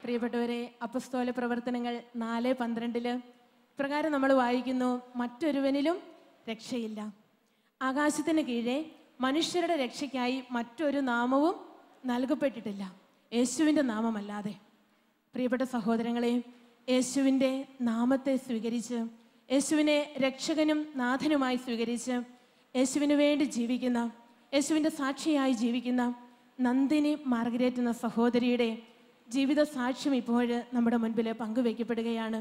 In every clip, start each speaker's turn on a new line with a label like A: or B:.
A: പ്രിയപ്പെട്ടവരെ, അപ്പസ്തോല പ്രവർത്തനങ്ങൾ 4:12 പ്രകാരം നമ്മൾ വായിക്കുന്നു, മറ്റൊരുവനിലും രക്ഷയില്ല. ആകാശത്തിന് കീഴെ മനുഷ്യരുടെ രക്ഷയ്ക്കായി മറ്റൊരു നാമവും നൽകപ്പെട്ടിട്ടില്ല, യേശുവിൻ്റെ നാമമല്ലാതെ. പ്രിയപ്പെട്ട സഹോദരങ്ങളെ, യേശുവിൻ്റെ നാമത്തെ സ്വീകരിച്ച്, യേശുവിനെ രക്ഷകനും നാഥനുമായി സ്വീകരിച്ച്, യേശുവിന് വേണ്ടി ജീവിക്കുന്ന, യേശുവിൻ്റെ സാക്ഷിയായി ജീവിക്കുന്ന നന്ദിനി മാർഗരറ്റ് എന്ന സഹോദരിയുടെ ജീവിത സാക്ഷ്യം ഇപ്പോൾ നമ്മുടെ മുൻപിൽ പങ്കുവയ്ക്കപ്പെടുകയാണ്.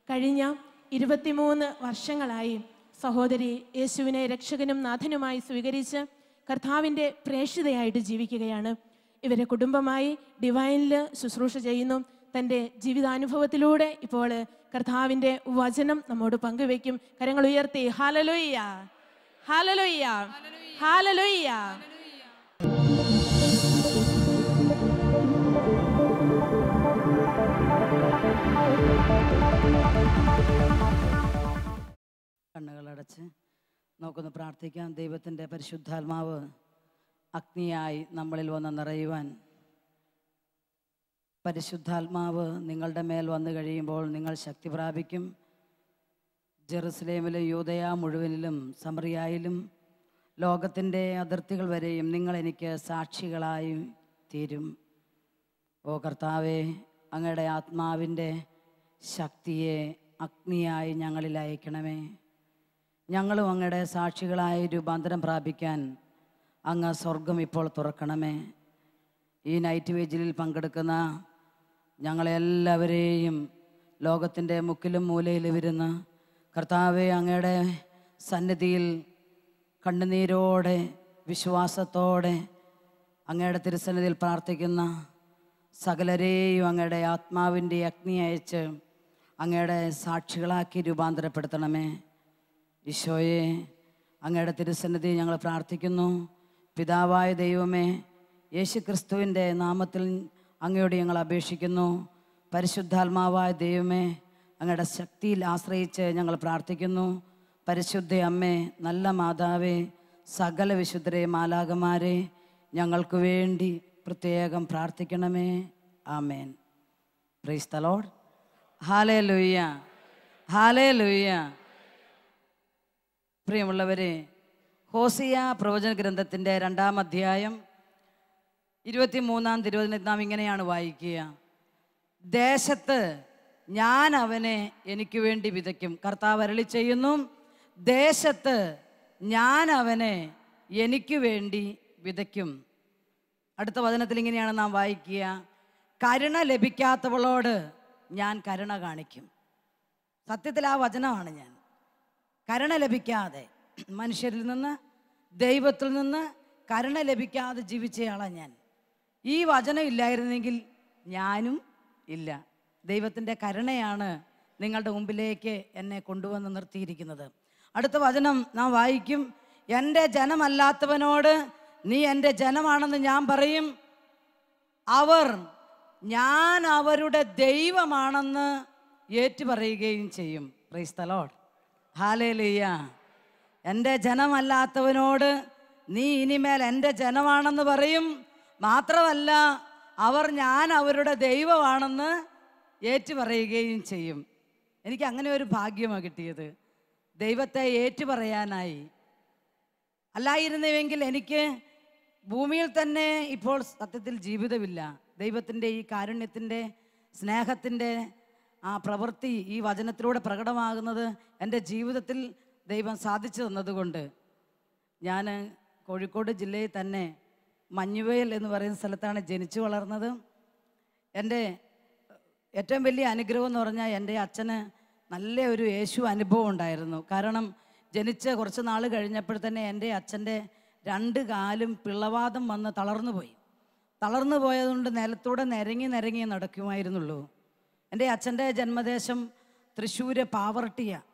A: കഴിഞ്ഞ 23 വർഷങ്ങളായി സഹോദരി യേശുവിനെ രക്ഷകനും നാഥനുമായി സ്വീകരിച്ച് കർത്താവിൻ്റെ പ്രേക്ഷിതയായിട്ട് ജീവിക്കുകയാണ്. ഇവരെ കുടുംബമായി ഡിവൈനിൽ ശുശ്രൂഷ ചെയ്യുന്നു. തൻ്റെ ജീവിതാനുഭവത്തിലൂടെ ഇപ്പോൾ കർത്താവിൻ്റെ വചനം നമ്മോട് പങ്കുവയ്ക്കും. കരങ്ങൾ ഉയർത്തി ഹല്ലേലൂയ, ഹല്ലേലൂയ, ഹല്ലേലൂയ.
B: കണ്ണുകളടച്ച് നമുക്കൊന്ന് പ്രാർത്ഥിക്കാം. ദൈവത്തിൻ്റെ പരിശുദ്ധാത്മാവ് അഗ്നിയായി നമ്മളിൽ വന്ന് നിറയുവാൻ, പരിശുദ്ധാത്മാവ് നിങ്ങളുടെ മേൽ വന്നു കഴിയുമ്പോൾ നിങ്ങൾ ശക്തി പ്രാപിക്കും. ജെറുസലേമിലും യൂദയ മുഴുവനിലും സമറിയായിലും ലോകത്തിൻ്റെ അതിർത്തികൾ വരെയും നിങ്ങൾ എനിക്ക് സാക്ഷികളായി തീരും. ഓ കർത്താവേ, അങ്ങയുടെ ആത്മാവിൻ്റെ ശക്തിയെ അഗ്നിയായി ഞങ്ങളിൽ അയക്കണമേ. ഞങ്ങളും അങ്ങയുടെ സാക്ഷികളായി രൂപാന്തരം പ്രാപിക്കാൻ അങ്ങ് സ്വർഗം ഇപ്പോൾ തുറക്കണമേ. ഈ നൈറ്റ് വിജിലിൽ പങ്കെടുക്കുന്ന ഞങ്ങളെല്ലാവരെയും ലോകത്തിൻ്റെ മുക്കിലും മൂലയിലും ഇരുന്ന് കർത്താവെ അങ്ങയുടെ സന്നിധിയിൽ കണ്ണുനീരോടെ വിശ്വാസത്തോടെ അങ്ങയുടെ തിരുസന്നിധിയിൽ പ്രാർത്ഥിക്കുന്ന സകലരെയും അങ്ങയുടെ ആത്മാവിൻ്റെ അഗ്നി അയച്ച് അങ്ങയുടെ സാക്ഷികളാക്കി രൂപാന്തരപ്പെടുത്തണമേ. ഈശോയെ, അങ്ങയുടെ തിരുസന്നിധി ഞങ്ങൾ പ്രാർത്ഥിക്കുന്നു. പിതാവായ ദൈവമേ, യേശുക്രിസ്തുവിൻ്റെ നാമത്തിൽ അങ്ങയോട് ഞങ്ങൾ അപേക്ഷിക്കുന്നു. പരിശുദ്ധാത്മാവായ ദൈവമേ, അങ്ങയുടെ ശക്തിയിൽ ആശ്രയിച്ച് ഞങ്ങൾ പ്രാർത്ഥിക്കുന്നു. പരിശുദ്ധ അമ്മേ, നല്ല മാതാവേ, സകല വിശുദ്ധരെ, മാലാഖമാരെ ഞങ്ങൾക്ക് വേണ്ടി പ്രത്യേകം പ്രാർത്ഥിക്കണമേ. ആമേൻ. Praise the lord. ഹല്ലേലൂയ, ഹല്ലേലൂയ. പ്രിയമുള്ളവരെ, ഹോസിയ പ്രവചന ഗ്രന്ഥത്തിൻ്റെ 2-ാം അധ്യായം 23-ാം തിരുവചനത്തിൽ നാം ഇങ്ങനെയാണ് വായിക്കുക: ദേശത്ത് ഞാൻ അവനെ എനിക്ക് വേണ്ടി വിതയ്ക്കും. കർത്താവ് അരുളി ചെയ്യുന്നു, ദേശത്ത് ഞാൻ അവനെ എനിക്ക് വേണ്ടി വിതയ്ക്കും. അടുത്ത വചനത്തിൽ ഇങ്ങനെയാണ് നാം വായിക്കുക: കരുണ ലഭിക്കാത്തവളോട് ഞാൻ കരുണ കാണിക്കും. സത്യത്തിൽ ആ വചനമാണ് ഞാൻ. കരുണ ലഭിക്കാതെ, മനുഷ്യരിൽ നിന്ന്, ദൈവത്തിൽ നിന്ന് കരുണ ലഭിക്കാതെ ജീവിച്ചയാളാണ് ഞാൻ. ഈ വചനം ഇല്ലായിരുന്നെങ്കിൽ ഞാനും ഇല്ല. ദൈവത്തിൻ്റെ കരുണയാണ് നിങ്ങളുടെ മുമ്പിലേക്ക് എന്നെ കൊണ്ടുവന്ന് നിർത്തിയിരിക്കുന്നത്. അടുത്ത വചനം നാം വായിക്കും: എൻ്റെ ജനമല്ലാത്തവനോട് നീ എൻ്റെ ജനമാണെന്ന് ഞാൻ പറയും, ഞാൻ അവരുടെ ദൈവമാണെന്ന് ഏറ്റുപറയുകയും ചെയ്യും. Price the lord. ഹല്ലേലൂയ. എൻ്റെ ജനമല്ലാത്തവനോട് നീ ഇനിമേൽ എൻ്റെ ജനമാണെന്ന് പറയും. മാത്രമല്ല, ഞാൻ അവരുടെ ദൈവമാണെന്ന് ഏറ്റുപറയുകയും ചെയ്യും. എനിക്ക് അങ്ങനെ ഒരു ഭാഗ്യമാണ് കിട്ടിയത്, ദൈവത്തെ ഏറ്റുപറയാനായി. അല്ലായിരുന്നുവെങ്കിൽ എനിക്ക് ഭൂമിയിൽ തന്നെ ഇപ്പോൾ സത്യത്തിൽ ജീവിതമില്ല. ദൈവത്തിൻ്റെ ഈ കാരുണ്യത്തിൻ്റെ, സ്നേഹത്തിൻ്റെ ആ പ്രവൃത്തി ഈ വചനത്തിലൂടെ പ്രകടമാകുന്നത് എൻ്റെ ജീവിതത്തിൽ ദൈവം സാധിച്ചു തന്നതുകൊണ്ട്. ഞാൻ കോഴിക്കോട് ജില്ലയിൽ തന്നെ മഞ്ഞുവയൽ എന്ന് പറയുന്ന സ്ഥലത്താണ് ജനിച്ചു വളർന്നത്. എൻ്റെ ഏറ്റവും വലിയ അനുഗ്രഹം എന്ന് പറഞ്ഞാൽ എൻ്റെ അച്ഛന് നല്ല ഒരു യേശു അനുഭവം ഉണ്ടായിരുന്നു. കാരണം ജനിച്ച് കുറച്ച് നാൾ കഴിഞ്ഞപ്പോൾ തന്നെ എൻ്റെ അച്ഛൻ്റെ 2 കാലും പിള്ളവാതം വന്ന് തളർന്നു പോയതുകൊണ്ട് നിലത്തൂടെ നിരങ്ങി നടക്കുമായിരുന്നുള്ളൂ. എൻ്റെ അച്ഛൻ്റെ ജന്മദേശം തൃശ്ശൂർ പാവർട്ടിയാണ്.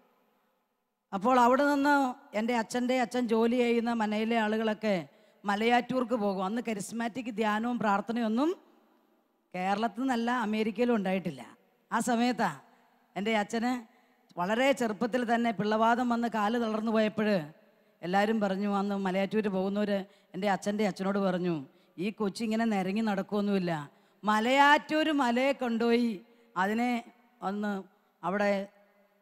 B: അപ്പോൾ അവിടെ നിന്ന് എൻ്റെ അച്ഛൻ ജോലി ചെയ്യുന്ന മനയിലെ ആളുകളൊക്കെ മലയാറ്റൂർക്ക് പോകും. അന്ന് കരിസ്മാറ്റിക് ധ്യാനവും പ്രാർത്ഥനയൊന്നും കേരളത്തിൽ നിന്നല്ല അമേരിക്കയിലും ഉണ്ടായിട്ടില്ല. ആ സമയത്താണ് എൻ്റെ അച്ഛന് വളരെ ചെറുപ്പത്തിൽ തന്നെ പിള്ളവാതം വന്ന് കാല് തളർന്നു പോയപ്പോൾ എല്ലാവരും പറഞ്ഞു, അന്ന് മലയാറ്റൂർ പോകുന്നവർ എൻ്റെ അച്ഛനോട് പറഞ്ഞു, ഈ കൊച്ചിങ്ങനെ നിരങ്ങി നടക്കുമൊന്നുമില്ല, മലയാറ്റൂർ മലയെ കൊണ്ടുപോയി അതിനെ ഒന്ന് അവിടെ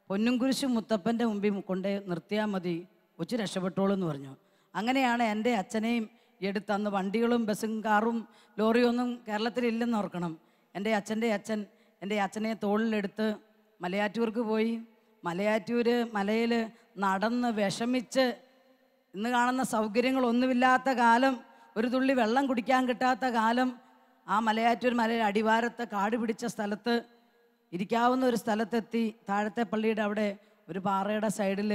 B: പൊന്നുംകുരിശ് മുത്തപ്പൻ്റെ മുമ്പിൽ കൊണ്ട് നിർത്തിയാൽ മതി, കൊച്ചു രക്ഷപ്പെട്ടോളൂ എന്ന് പറഞ്ഞു. അങ്ങനെയാണ് എൻ്റെ അച്ഛനെയും എടുത്ത്, അന്ന് വണ്ടികളും ബസ്സും കാറും ലോറിയും ഒന്നും കേരളത്തിലില്ലെന്ന് ഓർക്കണം. എൻ്റെ അച്ഛൻ്റെ അച്ഛൻ എൻ്റെ അച്ഛനെ തോളിലെടുത്ത് മലയാറ്റൂർക്ക് പോയി. മലയാറ്റൂർ മലയിൽ നടന്ന് വിഷമിച്ച്, ഇന്ന് കാണുന്ന സൗകര്യങ്ങളൊന്നുമില്ലാത്ത കാലം, ഒരു തുള്ളി വെള്ളം കുടിക്കാൻ കിട്ടാത്ത കാലം, ആ മലയാറ്റൂർ മലയുടെ അടിവാരത്ത് കാട് പിടിച്ച സ്ഥലത്ത് ഇരിക്കാവുന്ന ഒരു സ്ഥലത്തെത്തി. താഴത്തെ പള്ളിയുടെ അവിടെ ഒരു പാറയുടെ സൈഡിൽ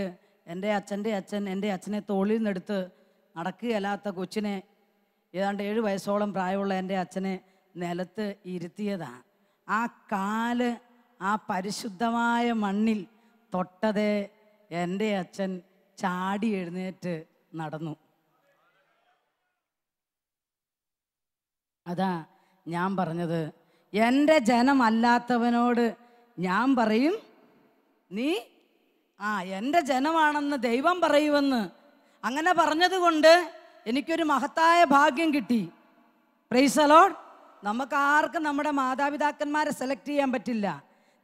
B: എൻ്റെ അച്ഛൻ്റെ അച്ഛൻ എൻ്റെ അച്ഛനെ തോളിൽ നിന്നെടുത്ത് നടക്കുകയല്ലാത്ത കൊച്ചിനെ, ഏതാണ്ട് 7 വയസ്സോളം പ്രായമുള്ള എൻ്റെ അച്ഛനെ നിലത്ത് ഇരുത്തിയതാണ്. ആ കാല് ആ പരിശുദ്ധമായ മണ്ണിൽ തൊട്ടതേ എൻ്റെ അച്ഛൻ ചാടി എഴുന്നേറ്റ് നടന്നു. അതാ ഞാൻ പറഞ്ഞത്, എൻ്റെ ജനമല്ലാത്തവനോട് ഞാൻ പറയും നീ എൻ്റെ ജനമാണെന്ന് ദൈവം പറയുമെന്ന്. അങ്ങനെ പറഞ്ഞതുകൊണ്ട് എനിക്കൊരു മഹത്തായ ഭാഗ്യം കിട്ടി. Price the Lord. നമുക്ക് ആർക്കും നമ്മുടെ മാതാപിതാക്കന്മാരെ സെലക്ട് ചെയ്യാൻ പറ്റില്ല.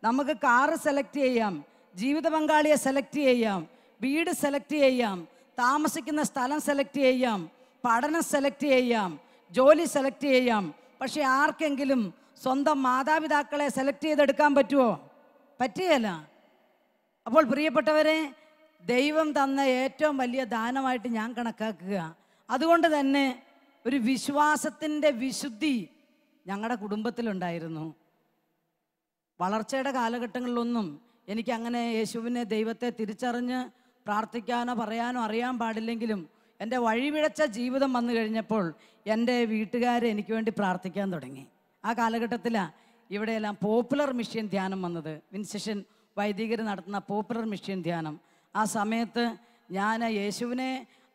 B: നമുക്ക് കാറ് സെലക്ട് ചെയ്യാം, ജീവിത പങ്കാളിയെ സെലക്ട് ചെയ്യാം, വീട് സെലക്ട് ചെയ്യാം, താമസിക്കുന്ന സ്ഥലം സെലക്ട് ചെയ്യാം, പഠനം സെലക്ട് ചെയ്യാം, ജോലി സെലക്ട് ചെയ്യാം. പക്ഷെ ആർക്കെങ്കിലും സ്വന്തം മാതാപിതാക്കളെ സെലക്ട് ചെയ്തെടുക്കാൻ പറ്റുമോ? പറ്റുകയില്ല. അപ്പോൾ പ്രിയപ്പെട്ടവരെ, ദൈവം തന്ന ഏറ്റവും വലിയ ദാനമായിട്ട് ഞാൻ കണക്കാക്കുക. അതുകൊണ്ട് തന്നെ ഒരു വിശ്വാസത്തിൻ്റെ വിശുദ്ധി ഞങ്ങളുടെ കുടുംബത്തിലുണ്ടായിരുന്നു. വളർച്ചയുടെ കാലഘട്ടങ്ങളിലൊന്നും എനിക്കങ്ങനെ യേശുവിനെ, ദൈവത്തെ തിരിച്ചറിഞ്ഞ് പ്രാർത്ഥിക്കാനോ പറയാനോ അറിയാൻ പാടില്ലെങ്കിലും എൻ്റെ വഴിപിഴച്ച ജീവിതം വന്നു കഴിഞ്ഞപ്പോൾ എൻ്റെ വീട്ടുകാരെ എനിക്ക് വേണ്ടി പ്രാർത്ഥിക്കാൻ തുടങ്ങി. ആ കാലഘട്ടത്തിലാണ് ഇവിടെയെല്ലാം പോപ്പുലർ മിഷൻ ധ്യാനം വന്നത്. വിൻസെഷൻ വൈദികർ നടത്തുന്ന പോപ്പുലർ മിഷൻ ധ്യാനം. ആ സമയത്ത് ഞാൻ യേശുവിനെ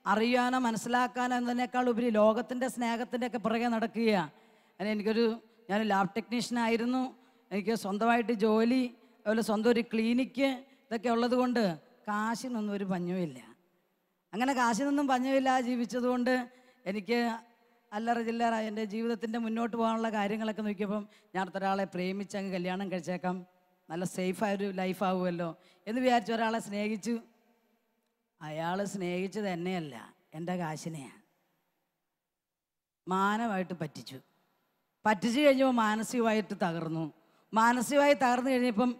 B: അറിയാനോ മനസ്സിലാക്കാനോ എന്നതിനേക്കാൾ ഉപരി ലോകത്തിൻ്റെ സ്നേഹത്തിൻ്റെ ഒക്കെ പുറകെ നടക്കുകയാണ്. ഞാൻ ലാബ് ടെക്നീഷ്യനായിരുന്നു. എനിക്ക് സ്വന്തമായിട്ട് ജോലി, അതുപോലെ സ്വന്തം ഒരു ക്ലിനിക്ക്, ഇതൊക്കെ ഉള്ളത് കൊണ്ട് കാശിനൊന്നും ഒരു പഞ്ഞവുമില്ല. അങ്ങനെ കാശിനൊന്നും പഞ്ഞമില്ലാതെ ജീവിച്ചതുകൊണ്ട് എനിക്ക് അല്ലറ ചില്ലറ എൻ്റെ ജീവിതത്തിൻ്റെ മുന്നോട്ട് പോകാനുള്ള കാര്യങ്ങളൊക്കെ നോക്കിയപ്പം ഞാൻ ഒരാളെ പ്രേമിച്ച് അങ്ങ് കല്യാണം കഴിച്ചേക്കാം, നല്ല സേഫായൊരു ലൈഫാവുമല്ലോ എന്ന് വിചാരിച്ച് ഒരാളെ സ്നേഹിച്ചു. അയാൾ സ്നേഹിച്ചത് എന്നെയല്ല, എൻ്റെ കാശിനെയാണ്. മാനമായിട്ട് പറ്റിച്ചു കഴിഞ്ഞപ്പോൾ മാനസികമായിട്ട് തകർന്നു. മാനസികമായി തകർന്നു കഴിഞ്ഞപ്പം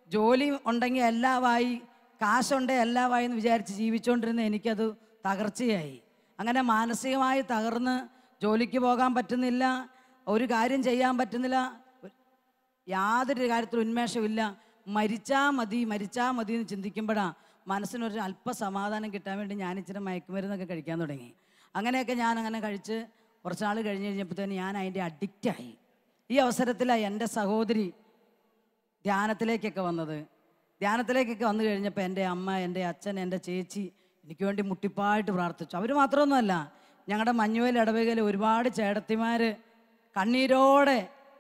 B: ജോലി ഉണ്ടെങ്കിൽ എല്ലാമായി, കാശുണ്ടെങ്കിൽ എല്ലാമായി എന്ന് വിചാരിച്ച് ജീവിച്ചുകൊണ്ടിരുന്ന എനിക്കത് തകർച്ചയായി. അങ്ങനെ മാനസികമായി തകർന്ന് ജോലിക്ക് പോകാൻ പറ്റുന്നില്ല, ഒരു കാര്യം ചെയ്യാൻ പറ്റുന്നില്ല, യാതൊരു കാര്യത്തിലും ഉന്മേഷമില്ല. മരിച്ചാൽ മതി എന്ന് ചിന്തിക്കുമ്പോഴാണ് മനസ്സിനൊരു അല്പസമാധാനം കിട്ടാൻ വേണ്ടി ഞാൻ ഇച്ചിരി മയക്കുമരുന്നൊക്കെ കഴിക്കാൻ തുടങ്ങി. അങ്ങനെയൊക്കെ ഞാൻ അങ്ങനെ കഴിച്ച് കുറച്ചാൾ കഴിഞ്ഞപ്പോഴത്തേന് ഞാൻ അതിൻ്റെ അഡിക്റ്റായി. ഈ അവസരത്തിലാണ് എൻ്റെ സഹോദരി ധ്യാനത്തിലേക്കൊക്കെ വന്നത്. ധ്യാനത്തിലേക്കൊക്കെ വന്നു കഴിഞ്ഞപ്പോൾ എൻ്റെ അമ്മ, എൻ്റെ അച്ഛൻ, എൻ്റെ ചേച്ചി എനിക്ക് വേണ്ടി മുട്ടിപ്പായിട്ട് പ്രാർത്ഥിച്ചു. അവർ മാത്രമൊന്നുമല്ല, ഞങ്ങളുടെ മഞ്ഞുവേൽ ഇടവകയിൽ ഒരുപാട് ചേട്ടത്തിമാർ കണ്ണീരോടെ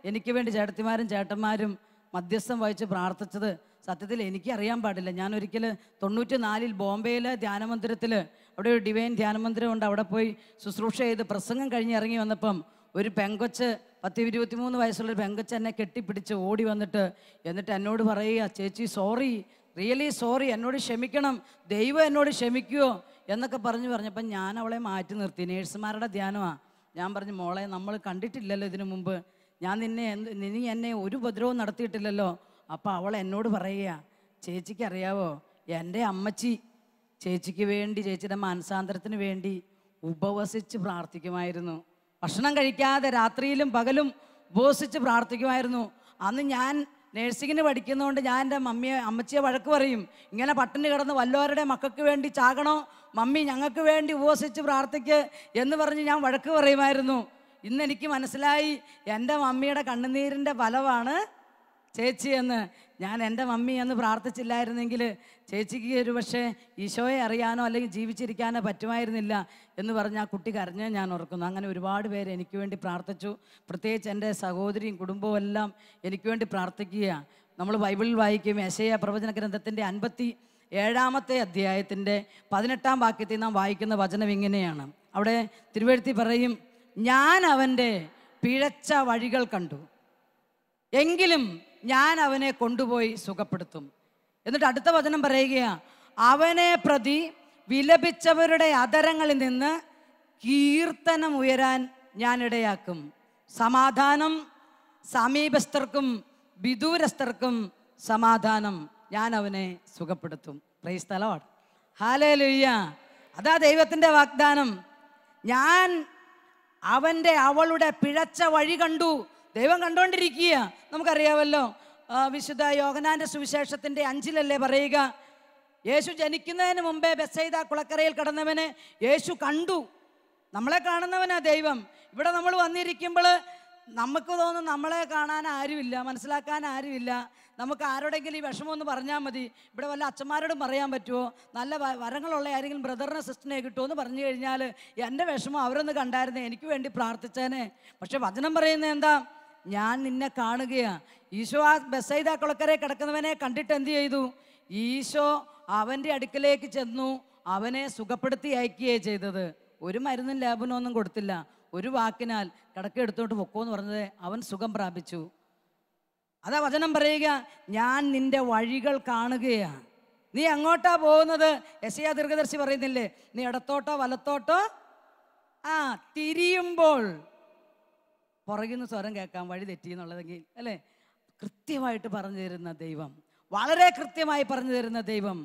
B: എനിക്ക് വേണ്ടി ചേട്ടത്തിമാരും ചേട്ടന്മാരും മധ്യസ്ഥം വഹിച്ച് പ്രാർത്ഥിച്ചത് സത്യത്തിൽ എനിക്കറിയാൻ പാടില്ല. ഞാൻ ഒരിക്കൽ 94 ബോംബെയിലെ ധ്യാനമന്ദിരത്തിൽ, അവിടെ ഒരു ഡിവൈൻ ധ്യാനമന്ദിരമുണ്ട്, അവിടെ പോയി ശുശ്രൂഷ ചെയ്ത് പ്രസംഗം കഴിഞ്ഞ് ഇറങ്ങി വന്നപ്പം ഒരു പെങ്കൊച്ച്, 10-23 വയസ്സുള്ളൊരു പെങ്കൊച്ച് എന്നെ കെട്ടിപ്പിടിച്ച് ഓടി എന്നിട്ട് എന്നോട് പറയുക, ചേച്ചി സോറി, റിയലി സോറി, എന്നോട് ക്ഷമിക്കണം, ദൈവം എന്നോട് ക്ഷമിക്കുമോ എന്നൊക്കെ പറഞ്ഞപ്പം ഞാൻ അവളെ മാറ്റി നിർത്തി. നേഴ്സുമാരുടെ ധ്യാനമാണ്. ഞാൻ പറഞ്ഞു, മോളെ നമ്മൾ കണ്ടിട്ടില്ലല്ലോ ഇതിനു മുമ്പ്, നീ എന്നെ ഒരു ഉപദ്രവവും നടത്തിയിട്ടില്ലല്ലോ. അപ്പോൾ അവൾ എന്നോട് പറയുക, ചേച്ചിക്ക് അറിയാവോ, എൻ്റെ അമ്മച്ചി ചേച്ചിക്ക് വേണ്ടി, ചേച്ചിയുടെ മാനസാന്തരത്തിന് വേണ്ടി ഉപവസിച്ച് പ്രാർത്ഥിക്കുമായിരുന്നു. ഭക്ഷണം കഴിക്കാതെ രാത്രിയിലും പകലും ഉപവസിച്ച് പ്രാർത്ഥിക്കുമായിരുന്നു. അന്ന് ഞാൻ നേഴ്സിങ്ങിന് പഠിക്കുന്നതുകൊണ്ട് ഞാൻ എൻ്റെ അമ്മച്ചിയെ വഴക്ക് പറയും, ഇങ്ങനെ പട്ടിണി കിടന്ന് വല്ലവരുടെ മക്കൾക്ക് വേണ്ടി ചാകണോ, മമ്മി ഞങ്ങൾക്ക് വേണ്ടി ഉപവസിച്ച് പ്രാർത്ഥിക്ക് എന്ന് പറഞ്ഞ് ഞാൻ വഴക്ക് പറയുമായിരുന്നു. ഇന്ന് എനിക്ക് മനസ്സിലായി, എൻ്റെ മമ്മിയുടെ കണ്ണുനീരിൻ്റെ ഫലമാണ് ചേച്ചിയെന്ന്. ഞാൻ എൻ്റെ മമ്മി എന്ന് പ്രാർത്ഥിച്ചില്ലായിരുന്നെങ്കിൽ ചേച്ചിക്ക് ഒരു പക്ഷേ ഈശോയെ അറിയാനോ അല്ലെങ്കിൽ ജീവിച്ചിരിക്കാനോ പറ്റുമായിരുന്നില്ല എന്ന് പറഞ്ഞ് ആ കുട്ടി കരഞ്ഞ് ഞാൻ ഓർക്കുന്നു. അങ്ങനെ ഒരുപാട് പേര് എനിക്ക് വേണ്ടി പ്രാർത്ഥിച്ചു. പ്രത്യേകിച്ച് എൻ്റെ സഹോദരിയും കുടുംബവും എല്ലാം എനിക്ക് വേണ്ടി പ്രാർത്ഥിക്കുക. നമ്മൾ ബൈബിളിൽ വായിക്കും, യെശയ്യാ പ്രവചന ഗ്രന്ഥത്തിൻ്റെ 57-ാമത്തെ അധ്യായത്തിൻ്റെ 18-ാം വാക്യത്തിൽ നാം വായിക്കുന്ന വചനം ഇങ്ങനെയാണ്. അവിടെ തിരുവെഴുത്തി പറയും, ഞാൻ അവൻ്റെ പിഴച്ച വഴികൾ കണ്ടു, എങ്കിലും ഞാൻ അവനെ കൊണ്ടുപോയി സുഖപ്പെടുത്തും. എന്നിട്ട് അടുത്ത വചനം പറയുകയാ, അവനെ പ്രതി വിലപിച്ചവരുടെ അധരങ്ങളിൽ നിന്ന് കീർത്തനം ഉയരാൻ ഞാൻ ഇടയാക്കും. സമാധാനം സമീപസ്ഥർക്കും വിദൂരസ്ഥർക്കും സമാധാനം, ഞാൻ അവനെ സുഖപ്പെടുത്തും. Praise the lord. ഹല്ലേലൂയ. അതാ ദൈവത്തിൻ്റെ വാഗ്ദാനം. ഞാൻ അവളുടെ പിഴച്ച വഴി കണ്ടു. ദൈവം കണ്ടുകൊണ്ടിരിക്കുക. നമുക്കറിയാമല്ലോ, വിശുദ്ധ യോഹന്നാന്റെ സുവിശേഷത്തിൻ്റെ 5 പറയുക, യേശു ജനിക്കുന്നതിന് മുമ്പേ ബെത്സയിദ കുളക്കരയിൽ കിടന്നവനെ യേശു കണ്ടു. നമ്മളെ കാണുന്നവനാ ദൈവം. ഇവിടെ നമ്മൾ വന്നിരിക്കുമ്പോൾ നമുക്ക് തോന്നും നമ്മളെ കാണാൻ ആരുമില്ല, മനസ്സിലാക്കാൻ ആരുമില്ല. നമുക്ക് ആരോടെങ്കിലും ഈ വിഷമമൊന്ന് പറഞ്ഞാൽ മതി. ഇവിടെ വല്ല അച്ഛന്മാരോടും പറയാൻ പറ്റുമോ? നല്ല വരങ്ങളുള്ള ആരെങ്കിലും ബ്രദറിനെ സിസ്റ്ററിനെ കിട്ടുമോ എന്ന് പറഞ്ഞു കഴിഞ്ഞാൽ എൻ്റെ വിഷമം അവരൊന്ന് കണ്ടായിരുന്നേ, എനിക്ക് വേണ്ടി പ്രാർത്ഥിച്ചേനെ. പക്ഷെ വചനം പറയുന്നത് എന്താ? ഞാൻ നിന്നെ കാണുകയാ. ഈശോ ആ ബെത്സയിദ കുളക്കരയിൽ കിടക്കുന്നവനെ കണ്ടിട്ട് എന്ത് ചെയ്തു? ഈശോ അവൻ്റെ അടുക്കലേക്ക് ചെന്നു, അവനെ സുഖപ്പെടുത്തി അയക്കുകയാണ് ചെയ്തത്. ഒരു മരുന്നും ലേപനവും ഒന്നും കൊടുത്തില്ല. ഒരു വാക്കിനാൽ കിടക്കെടുത്തോട്ട് പൊക്കോന്ന് പറഞ്ഞത് അവൻ സുഖം പ്രാപിച്ചു. അതാ വചനം പറയുക, ഞാൻ നിന്റെ വഴികൾ കാണുകയാ. നീ എങ്ങോട്ടാ പോകുന്നത്? യെശയ്യാ ദീർഘദർശി പറയുന്നില്ലേ, നീ ഇടത്തോട്ടോ വലത്തോട്ടോ തിരിയുമ്പോൾ പുറകിൽ നിന്ന് സ്വരം കേൾക്കാം വഴി തെറ്റി എന്നുള്ളതെങ്കിൽ, അല്ലേ? കൃത്യമായിട്ട് പറഞ്ഞു തരുന്ന ദൈവം, വളരെ കൃത്യമായി പറഞ്ഞു തരുന്ന ദൈവം,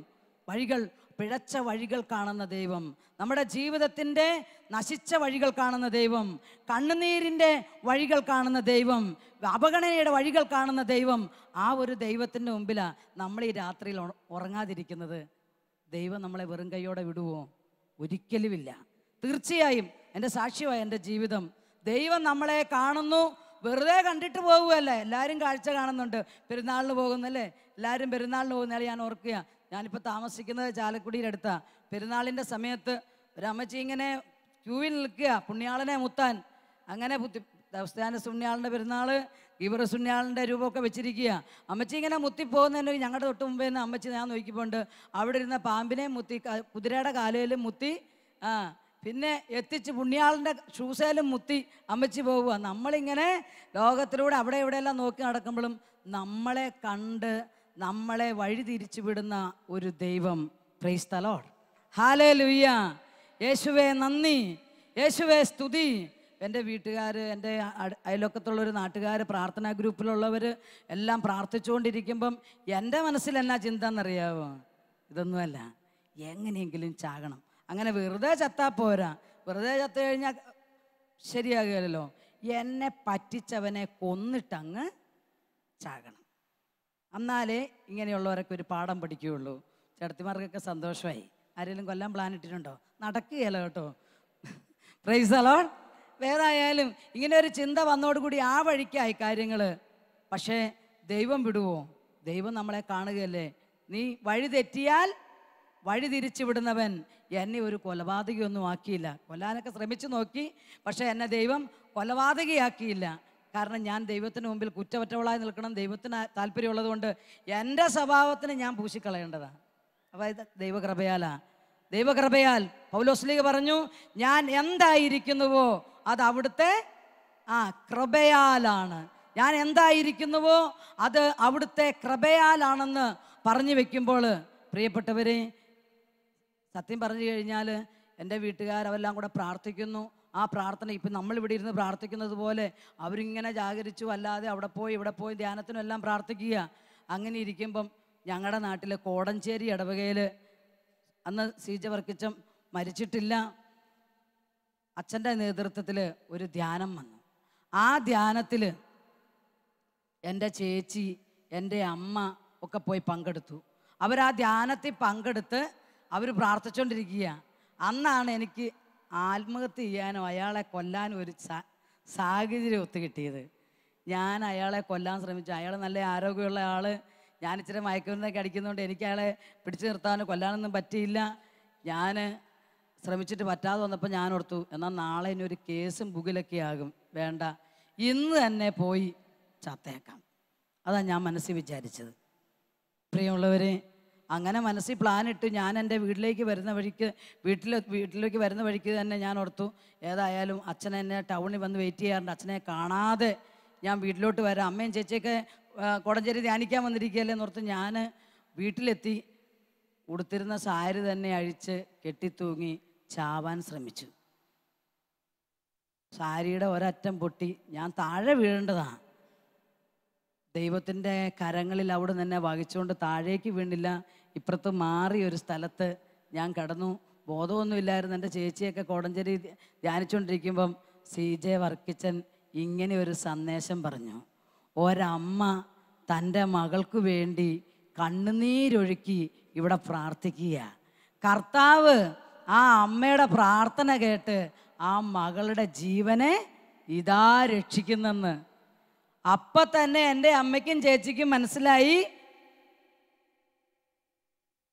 B: വഴികൾ, പിഴച്ച വഴികൾ കാണുന്ന ദൈവം, നമ്മുടെ ജീവിതത്തിൻ്റെ നശിച്ച വഴികൾ കാണുന്ന ദൈവം, കണ്ണുനീരിൻ്റെ വഴികൾ കാണുന്ന ദൈവം, അപഗണനയുടെ വഴികൾ കാണുന്ന ദൈവം. ആ ഒരു ദൈവത്തിൻ്റെ മുമ്പിലാണ് നമ്മൾ ഈ രാത്രിയിൽ ഉറങ്ങാതിരിക്കുന്നത്. ദൈവം നമ്മളെ വെറും കൈയോടെ വിടുവോ? ഒരിക്കലുമില്ല. തീർച്ചയായും എൻ്റെ സാക്ഷ്യമായ എൻ്റെ ജീവിതം, ദൈവം നമ്മളെ കാണുന്നു. വെറുതെ കണ്ടിട്ട് പോകുകയല്ല. എല്ലാവരും കാഴ്ച കാണുന്നുണ്ട്. പെരുന്നാളിന് പോകുന്നല്ലേ, എല്ലാവരും പെരുന്നാളിന് പോകുന്നയാൾ ഞാൻ ഓർക്കുക. ഞാനിപ്പോൾ താമസിക്കുന്നത് ചാലക്കുടിയുടെ അടുത്താണ്. പെരുന്നാളിൻ്റെ സമയത്ത് ഒരു അമ്മച്ചി ഇങ്ങനെ ക്യൂവിൽ നിൽക്കുക പുണ്യാളനെ മുത്താൻ. അങ്ങനെ ദേവസ്ഥാന സുണ്യാളിൻ്റെ പെരുന്നാൾ, ഗീവർ സുണ്യാളിൻ്റെ രൂപമൊക്കെ വെച്ചിരിക്കുക. അമ്മച്ചി ഇങ്ങനെ മുത്തിപ്പോകുന്നതിന് ഞങ്ങളുടെ തൊട്ട് മുമ്പേ നിന്ന് അമ്മച്ചി ഞാൻ നോക്കിപ്പോണ്ട് അവിടെ ഇരുന്ന പാമ്പിനെ മുത്തി, കുതിരയുടെ കാലയിലും മുത്തി, പിന്നെ എത്തിച്ച് പുണ്യാളിൻ്റെ ഷൂസേലും മുത്തി അമ്മച്ചി പോവുക. നമ്മളിങ്ങനെ ലോകത്തിലൂടെ അവിടെ ഇവിടെയെല്ലാം നോക്കി നടക്കുമ്പോഴും നമ്മളെ കണ്ട് നമ്മളെ വഴി തിരിച്ചു വിടുന്ന ഒരു ദൈവം. Price the lord. ഹല്ലേലൂയ. യേശുവേ നന്ദി, യേശുവേ സ്തുതി. എൻ്റെ വീട്ടുകാർ, എൻ്റെ അയൽവക്കത്തുള്ളൊരു നാട്ടുകാർ, പ്രാർത്ഥനാ ഗ്രൂപ്പിലുള്ളവർ എല്ലാം പ്രാർത്ഥിച്ചുകൊണ്ടിരിക്കുമ്പം എൻ്റെ മനസ്സിൽ എന്നാ ചിന്ത എന്നറിയാവോ? ഇതൊന്നുമല്ല, എങ്ങനെയെങ്കിലും ചാകണം. അങ്ങനെ വെറുതെ ചത്താൽ പോരാ. വെറുതെ ചത്തു കഴിഞ്ഞാൽ ശരിയാകുകയല്ലോ. എന്നെ പറ്റിച്ചവനെ കൊന്നിട്ടങ്ങ് ചാകണം. എന്നാലേ ഇങ്ങനെയുള്ളവരൊക്കെ ഒരു പാഠം പഠിക്കുകയുള്ളൂ. ചേട്ടത്തിമാർക്കൊക്കെ സന്തോഷമായി. ആരെങ്കിലും കൊല്ലാൻ പ്ലാൻ ഇട്ടിട്ടുണ്ടോ? നടക്കുകയല്ലോ കേട്ടോ. Price the Lord. വേറായാലും ഇങ്ങനെ ഒരു ചിന്ത വന്നോടുകൂടി ആ വഴിക്കായി കാര്യങ്ങൾ. പക്ഷേ ദൈവം വിടുവോ? ദൈവം നമ്മളെ കാണുകയല്ലേ. നീ വഴി തെറ്റിയാൽ വഴി തിരിച്ചു വിടുന്നവൻ. എന്നെ ഒരു കൊലപാതകയൊന്നും ആക്കിയില്ല. കൊല്ലാനൊക്കെ ശ്രമിച്ചു നോക്കി, പക്ഷേ എന്നെ ദൈവം കൊലപാതകയാക്കിയില്ല. കാരണം ഞാൻ ദൈവത്തിന് മുമ്പിൽ കുറ്റമറ്റവളായി നിൽക്കണം. ദൈവത്തിന് താല്പര്യമുള്ളത് കൊണ്ട് എൻ്റെ സ്വഭാവത്തിന് ഞാൻ പൂശിക്കളയേണ്ടതാണ്. അപ്പോൾ ഇത് ദൈവകൃപയാലാ. ദൈവകൃപയാൽ പൗലോസ്ലീഹ പറഞ്ഞു, ഞാൻ എന്തായിരിക്കുന്നുവോ അത് അവിടുത്തെ കൃപയാലാണ്. ഞാൻ എന്തായിരിക്കുന്നുവോ അത് അവിടുത്തെ കൃപയാലാണെന്ന് പറഞ്ഞു വെക്കുമ്പോൾ, പ്രിയപ്പെട്ടവരെ, സത്യം പറഞ്ഞു കഴിഞ്ഞാൽ എൻ്റെ വീട്ടുകാരെല്ലാം കൂടെ പ്രാർത്ഥിക്കുന്നു. ആ പ്രാർത്ഥന ഇപ്പം നമ്മളിവിടെ ഇരുന്ന് പ്രാർത്ഥിക്കുന്നത് പോലെ അവരിങ്ങനെ ജാഗരിച്ചു, അല്ലാതെ അവിടെ പോയി ഇവിടെ പോയി ധ്യാനത്തിനും എല്ലാം പ്രാർത്ഥിക്കുക. അങ്ങനെ ഇരിക്കുമ്പം ഞങ്ങളുടെ നാട്ടിൽ കോടഞ്ചേരി ഇടവകയിൽ അന്ന് സീജ വർക്കിച്ചം മരിച്ചിട്ടില്ല. അച്ഛൻ്റെ നേതൃത്വത്തിൽ ഒരു ധ്യാനം വന്നു. ആ ധ്യാനത്തിൽ എൻ്റെ ചേച്ചി, എൻ്റെ അമ്മ ഒക്കെ പോയി പങ്കെടുത്തു. അവരാ ധ്യാനത്തിൽ പങ്കെടുത്ത് അവർ പ്രാർത്ഥിച്ചുകൊണ്ടിരിക്കുക. അന്നാണ് എനിക്ക് ആത്മഹത്യ ചെയ്യാനോ അയാളെ കൊല്ലാനോ ഒരു സാഹചര്യം ഒത്തു കിട്ടിയത്. ഞാൻ അയാളെ കൊല്ലാൻ ശ്രമിച്ചു. അയാൾ നല്ല ആരോഗ്യമുള്ള ആൾ. ഞാൻ ഇച്ചിരി മയക്കുമരുന്നൊക്കെ അടിക്കുന്നതുകൊണ്ട് എനിക്ക് അയാളെ പിടിച്ചു നിർത്താനോ കൊല്ലാനൊന്നും പറ്റിയില്ല. ഞാൻ ശ്രമിച്ചിട്ട് പറ്റാതെ വന്നപ്പോൾ ഞാൻ ഓർത്തു, എന്നാൽ നാളെ ഇനി ഒരു കേസും ബുകിലൊക്കെ ആകും, വേണ്ട, ഇന്ന് തന്നെ പോയി ചത്തേക്കാം. അതാണ് ഞാൻ മനസ്സിൽ വിചാരിച്ചത്. പ്രിയമുള്ളവരെ, അങ്ങനെ മനസ്സിൽ പ്ലാനിട്ട് ഞാൻ എൻ്റെ വീട്ടിലേക്ക് വരുന്ന വഴിക്ക് തന്നെ ഞാൻ ഓർത്തു, ഏതായാലും അച്ഛൻ എന്നെ ടൗണിൽ വന്ന് വെയിറ്റ് ചെയ്യാറുണ്ട്. അച്ഛനെ കാണാതെ ഞാൻ വീട്ടിലോട്ട് വരാം, അമ്മയും ചേച്ചിയൊക്കെ കോടഞ്ചേരി ധ്യാനിക്കാൻ വന്നിരിക്കുകയല്ലേ എന്നോർത്ത് ഞാൻ വീട്ടിലെത്തി. ഉടുത്തിരുന്ന സാരി തന്നെ അഴിച്ച് കെട്ടിത്തൂങ്ങി ചാവാൻ ശ്രമിച്ചു. സാരിയുടെ ഒരറ്റം പൊട്ടി ഞാൻ താഴെ വീഴേണ്ടതാണ്. ദൈവത്തിൻ്റെ കരങ്ങളിൽ അവിടെ തന്നെ വഹിച്ചുകൊണ്ട് താഴേക്ക് വീണില്ല. ഇപ്പുറത്ത് മാറി ഒരു സ്ഥലത്ത് ഞാൻ കിടന്നു. ബോധമൊന്നുമില്ലായിരുന്നു. എൻ്റെ ചേച്ചിയൊക്കെ കോടഞ്ചേരി ധ്യാനിച്ചുകൊണ്ടിരിക്കുമ്പം CJ വർക്കിച്ചൻ ഇങ്ങനെ ഒരു സന്ദേശം പറഞ്ഞു. ഒരമ്മ തൻ്റെ മകൾക്ക് വേണ്ടി കണ്ണുനീരൊഴുക്കി ഇവിടെ പ്രാർത്ഥിക്കുക. കർത്താവ് ആ അമ്മയുടെ പ്രാർത്ഥന കേട്ട് ആ മകളുടെ ജീവനെ ഇതാ രക്ഷിക്കുന്നെന്ന്. അപ്പം തന്നെ എൻ്റെ അമ്മയ്ക്കും ചേച്ചിക്കും മനസ്സിലായി